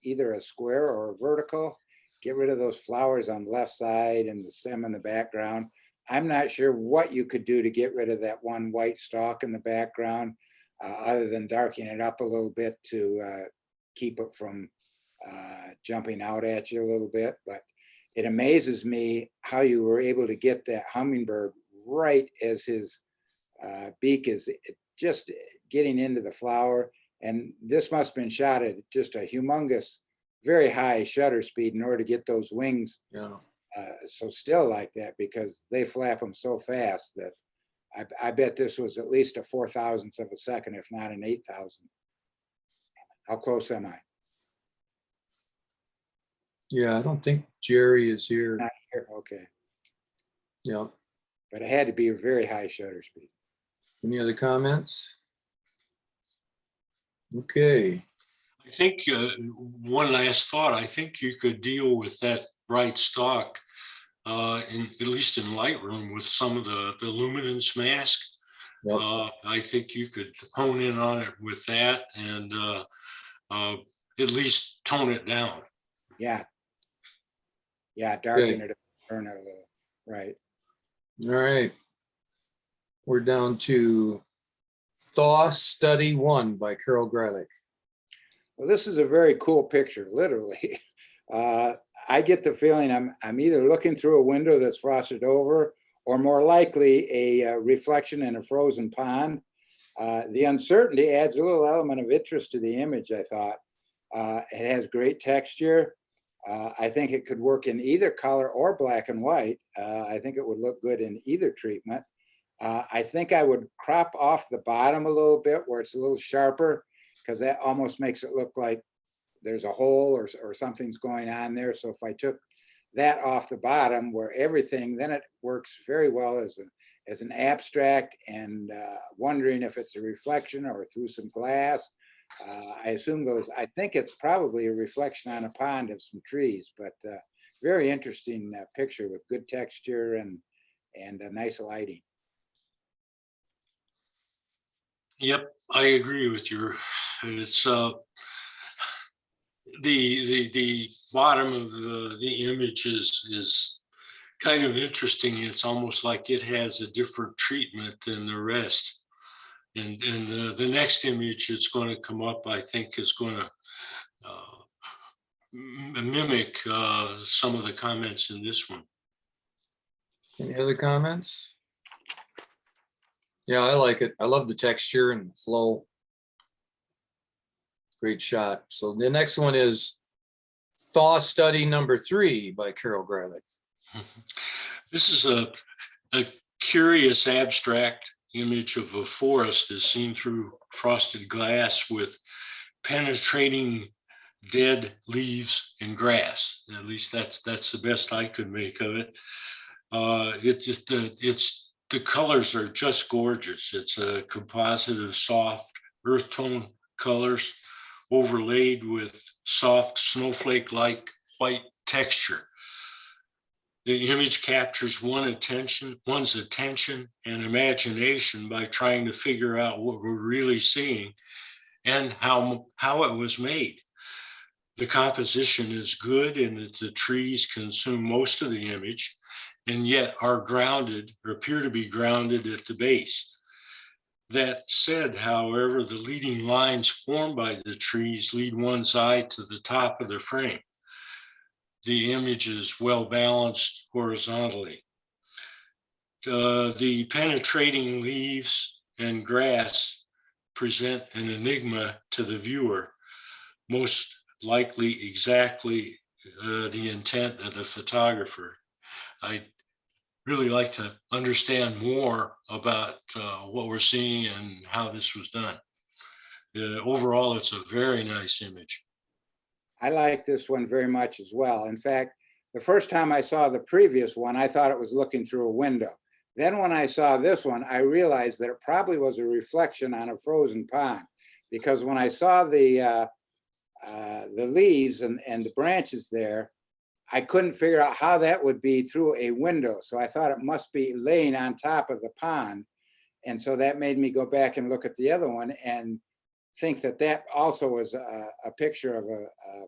either a square or a vertical. Get rid of those flowers on the left side and the stem in the background. I'm not sure what you could do to get rid of that one white stalk in the background, other than darkening it up a little bit to keep it from jumping out at you a little bit. But it amazes me how you were able to get that hummingbird right as his beak is just getting into the flower. And this must have been shot at just a humongous, very high shutter speed in order to get those wings so still like that, because they flap them so fast that I bet this was at least a 4,000th of a second, if not an 8,000. How close am I? Yeah, I don't think Jerry is here. Not here, okay. Yeah. But it had to be a very high shutter speed. Any other comments? Okay. I think one last thought. I think you could deal with that bright stalk, at least in Lightroom, with some of the luminance mask. Yep. I think you could hone in on it with that and at least tone it down. Yeah. Yeah, darken it, turn it a little. Right. All right. We're down to Thaw Study 1 by Carol Greilick. Well, this is a very cool picture, literally. I get the feeling I'm either looking through a window that's frosted over, or more likely a reflection in a frozen pond. The uncertainty adds a little element of interest to the image, I thought. It has great texture. I think it could work in either color or black and white. I think it would look good in either treatment. I think I would crop off the bottom a little bit where it's a little sharper, because that almost makes it look like there's a hole or something's going on there. So if I took that off the bottom where everything, then it works very well as an abstract, and wondering if it's a reflection or through some glass. I think it's probably a reflection on a pond of some trees, but very interesting picture with good texture and a nice lighting. Yep, I agree with you. It's the bottom of the image is kind of interesting. It's almost like it has a different treatment than the rest. And the next image that's going to come up, I think, is going to mimic some of the comments in this one. Any other comments? Yeah, I like it. I love the texture and the flow. Great shot. So the next one is Thaw Study number 3 by Carol Greilick. This is a curious abstract image of a forest as seen through frosted glass with penetrating dead leaves and grass. At least that's the best I could make of it. The colors are just gorgeous. It's a composite of soft earth tone colors overlaid with soft snowflake-like white texture. The image captures one's attention and imagination by trying to figure out what we're really seeing and how it was made. The composition is good in that the trees consume most of the image and yet are grounded or appear to be grounded at the base. That said, however, the leading lines formed by the trees lead one's eye to the top of the frame. The image is well balanced horizontally. The penetrating leaves and grass present an enigma to the viewer, most likely exactly the intent of the photographer. I really like to understand more about what we're seeing and how this was done. Overall, it's a very nice image. I like this one very much as well. In fact, the first time I saw the previous one, I thought it was looking through a window. Then when I saw this one, I realized that it probably was a reflection on a frozen pond, because when I saw the leaves and the branches there, I couldn't figure out how that would be through a window. So I thought it must be laying on top of the pond. And so that made me go back and look at the other one and think that that also was a picture of a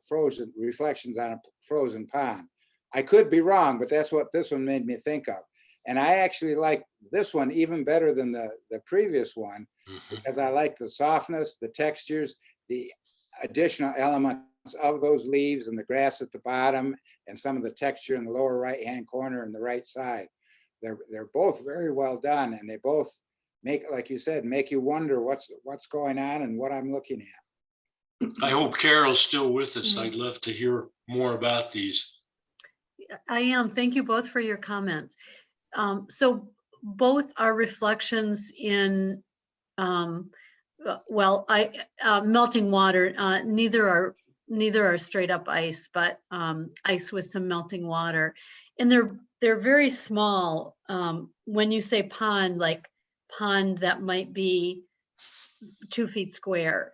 frozen, reflections on a frozen pond. I could be wrong, but that's what this one made me think of. And I actually like this one even better than the previous one, because I like the softness, the textures, the additional elements of those leaves and the grass at the bottom, and some of the texture in the lower right-hand corner and the right side. They're both very well done, and they both make, like you said, make you wonder what's going on and what I'm looking at. I hope Carol's still with us. I'd love to hear more about these. I am. Thank you both for your comments. So both are reflections in, melting water. Neither are straight up ice, but ice with some melting water. And they're very small. When you say pond, like pond that might be 2 feet square,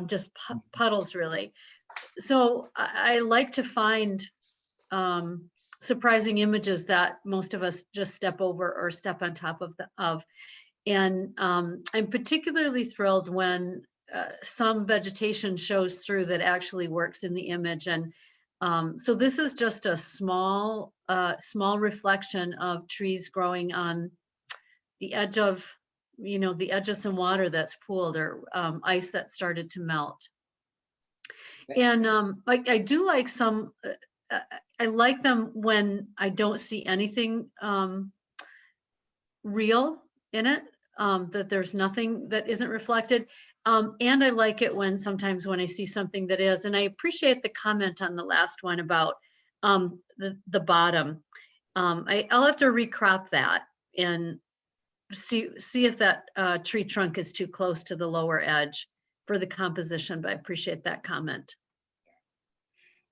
just puddles really. So I like to find surprising images that most of us just step over or step on top of. And I'm particularly thrilled when some vegetation shows through that actually works in the image. And so this is just a small reflection of trees growing on the edge of, the edge of some water that's pooled, or ice that started to melt. And I do like some, I like them when I don't see anything real in it, that there's nothing that isn't reflected. And I like it sometimes when I see something that is, and I appreciate the comment on the last one about the bottom. I'll have to recrop that and see if that tree trunk is too close to the lower edge for the composition, but I appreciate that comment.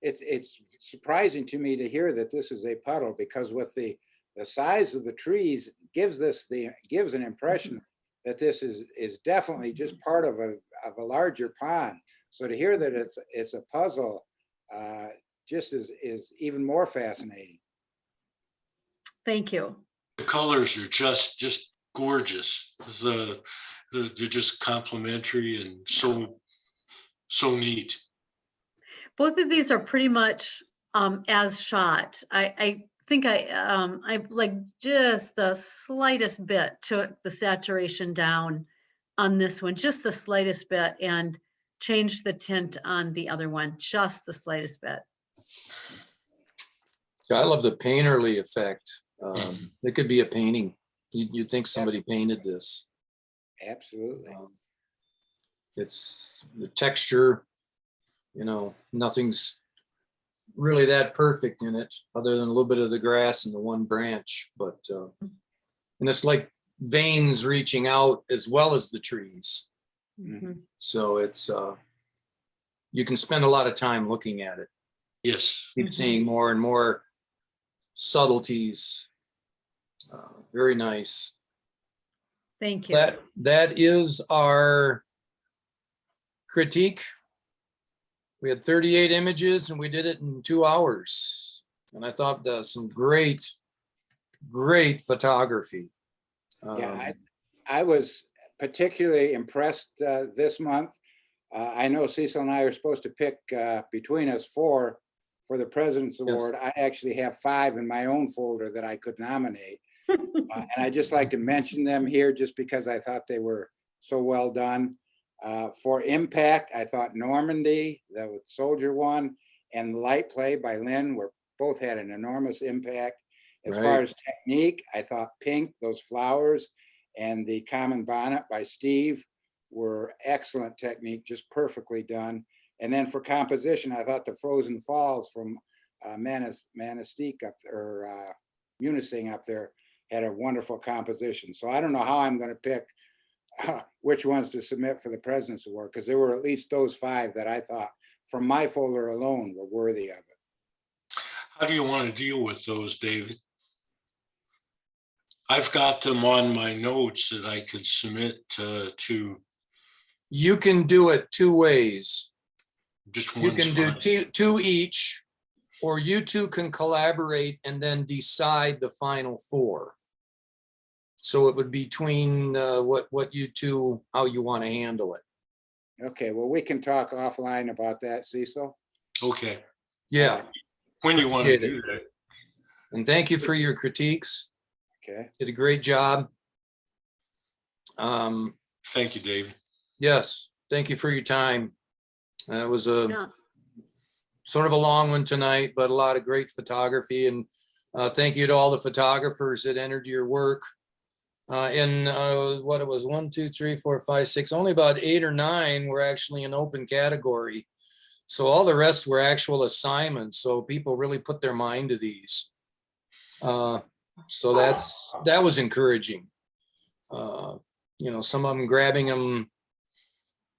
It's surprising to me to hear that this is a puddle, because with the size of the trees gives an impression that this is definitely just part of a larger pond. So to hear that it's a puzzle just is even more fascinating. Thank you. The colors are just gorgeous. They're just complementary and so neat. Both of these are pretty much as shot. I think I like just the slightest bit took the saturation down on this one, just the slightest bit, and changed the tint on the other one, just the slightest bit. I love the painterly effect. It could be a painting. You'd think somebody painted this. Absolutely. It's the texture, nothing's really that perfect in it, other than a little bit of the grass and the one branch. But and it's like veins reaching out as well as the trees. So it's you can spend a lot of time looking at it. Yes. Keep seeing more and more subtleties. Very nice. Thank you. That is our critique. We had 38 images and we did it in 2 hours. And I thought some great photography. Yeah, I was particularly impressed this month. I know Cecil and I are supposed to pick between us 4 for the President's Award. I actually have 5 in my own folder that I could nominate. And I just like to mention them here just because I thought they were so well done. For impact, I thought Normandy, the soldier one, and Light Play by Lynn both had an enormous impact. As far as technique, I thought Pink, those flowers, and the Common Bonnet by Steve were excellent technique, just perfectly done. And then for composition, I thought the Frozen Falls from Manistee up there, Munising up there, had a wonderful composition. So I don't know how I'm going to pick which ones to submit for the President's Award, because there were at least those 5 that I thought from my folder alone were worthy of it. How do you want to deal with those, David? I've got them on my notes that I could submit to You can do it two ways. just You one. can do two each, or you two can collaborate and then decide the final four. So it would be between what you two, how you want to handle it. Okay, well, we can talk offline about that, Cecil. Okay, Yeah, when you want to Appreciate do that. and thank you for your critiques. Okay, Did a great job. Thank you, David. Yes, thank you for your time. It was a Yeah. sort of a long one tonight, but a lot of great photography, and thank you to all the photographers that entered your work. In what it was, 1, 2, 3, 4, 5, 6, only about 8 or 9 were actually an open category. So all the rest were actual assignments. So people really put their mind to these. So that was encouraging. You know, some of them grabbing them,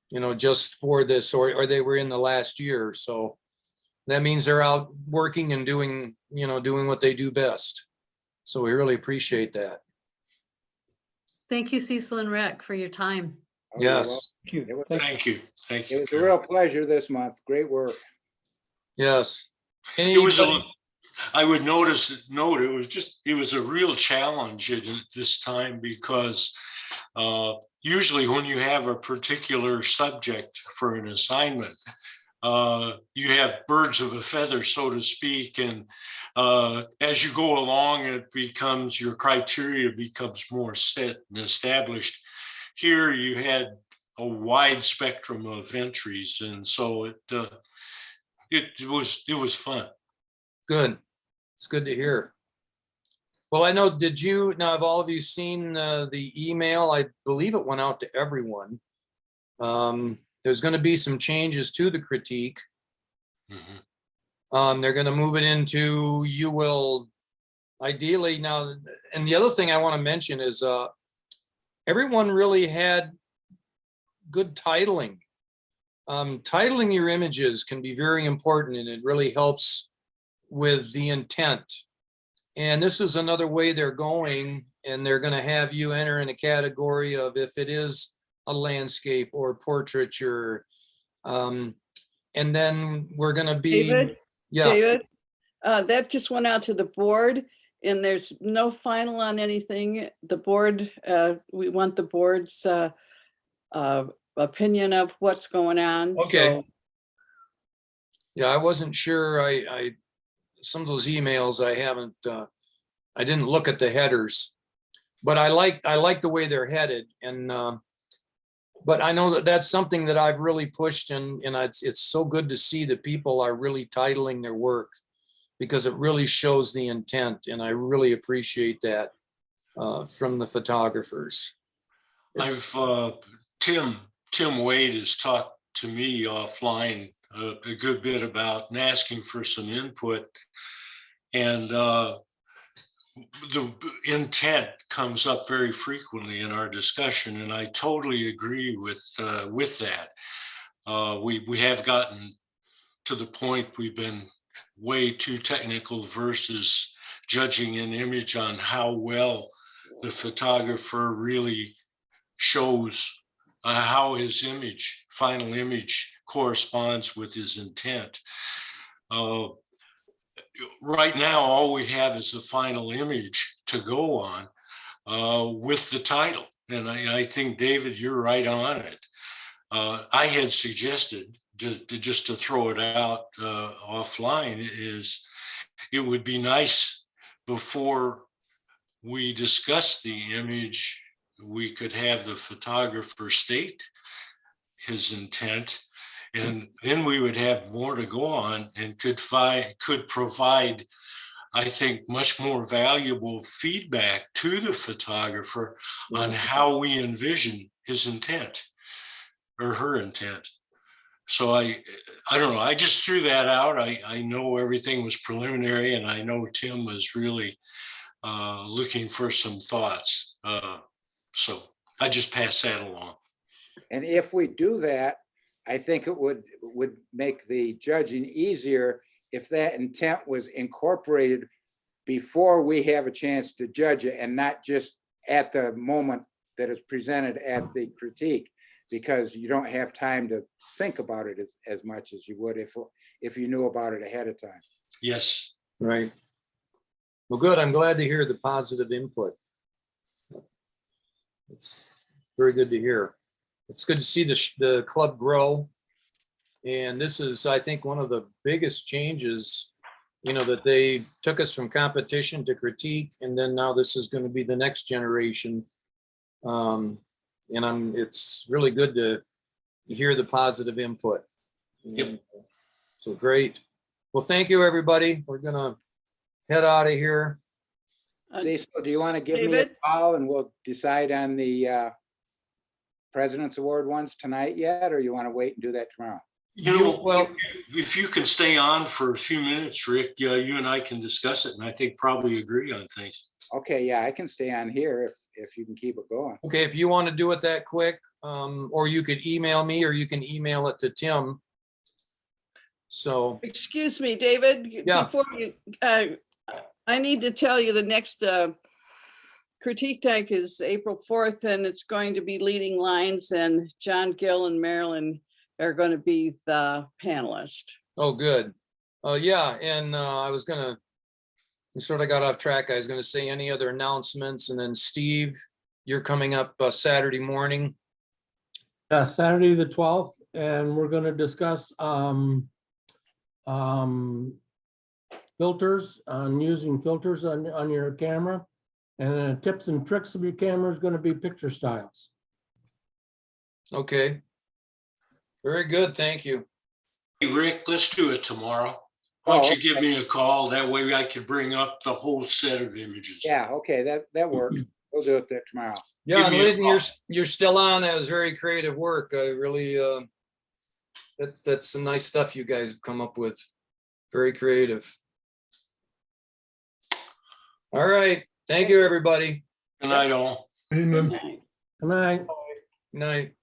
you know, just for this, or they were in the last year. So that means they're out working and doing, you know, doing what they do best. So we really appreciate that. Thank you, Cecil and Rick, for your time. Oh, you're welcome. Yes, It was, Thank you. Thank you. it was a real pleasure this month. Great work. yes. It was Anybody- I would note it was a real challenge at this time because usually when you have a particular subject for an assignment, you have birds of a feather, so to speak, and as you go along, your criteria becomes more set and established. Here you had a wide spectrum of entries, and so it was fun. Good. It's good to hear. Well, I know, now have all of you seen the email? I believe it went out to everyone. There's going to be some changes to the critique. Mhm. They're going to move it into, you will ideally now, and the other thing I want to mention is everyone really had good titling. Titling your images can be very important, and it really helps with the intent. And this is another way they're going, and they're going to have you enter in a category of if it is a landscape or portraiture. And then we're going to be, David? yeah, David, that just went out to the board and there's no final on anything. The board, we want the board's opinion of what's going on. Okay. So, yeah, I wasn't sure. Some of those emails I haven't, I didn't look at the headers, but I like the way they're headed. And, but I know that that's something that I've really pushed, and it's so good to see that people are really titling their work because it really shows the intent. And I really appreciate that from the photographers. Tim Wade has talked to me offline a good bit about and asking for some input, and the intent comes up very frequently in our discussion, and I totally agree with that. We have gotten to the point we've been way too technical versus judging an image on how well the photographer really shows how his final image corresponds with his intent. Right now, all we have is the final image to go on with the title. And I think, David, you're right on it. I had suggested, just to throw it out offline, is it would be nice before we discuss the image, we could have the photographer state his intent, and then we would have more to go on and could provide, I think, much more valuable feedback to the photographer on how we envision his intent or her intent. So I don't know, I just threw that out. I know everything was preliminary, and I know Tim was really looking for some thoughts. So I just pass that along. And if we do that, I think it would make the judging easier if that intent was incorporated before we have a chance to judge it and not just at the moment that is presented at the critique, because you don't have time to think about it as much as you would if you knew about it ahead of time. Yes. Right. Well, good. I'm glad to hear the positive input. It's very good to hear. It's good to see the club grow. And this is, I think, one of the biggest changes, you know, that they took us from competition to critique, and then now this is going to be the next generation. It's really good to hear the positive input. Yep. So great. Well, thank you, everybody. We're gonna head out of here. Cecil, do you want to give me a David? call and we'll decide on the President's Award ones tonight yet, or you want to wait and do that tomorrow? Well, If you can stay on for a few minutes, Rick, you and I can discuss it, and I think probably agree on things. Okay, yeah, I can stay on here if you can keep it going. okay, if you want to do it that quick, or you could email me, or you can email it to Tim. So, Excuse me, David, Yeah. before you, I need to tell you the next critique tank is April 4th, and it's going to be leading lines, and John Gill and Marilyn are going to be the panelist. oh, good. Yeah, and I was gonna, we sort of got off track. I was gonna say any other announcements, and then Steve, you're coming up Saturday morning. Yeah, Saturday, the 12th, and we're gonna discuss filters, on using filters on your camera. And then tips and tricks of your camera is gonna be picture styles. Okay. Very good, thank you. Hey, Rick, let's do it tomorrow. Why don't Oh, you give me a call? That way I could bring up the whole set of images. Yeah, okay, that works. We'll do it there tomorrow. Yeah, Give and me a Lyndon, call. you're still on. That was very creative work. I really, that's some nice stuff you guys have come up with. Very creative. All right, thank you, everybody. Good night, all. Amen. Good night. Good night. Good night.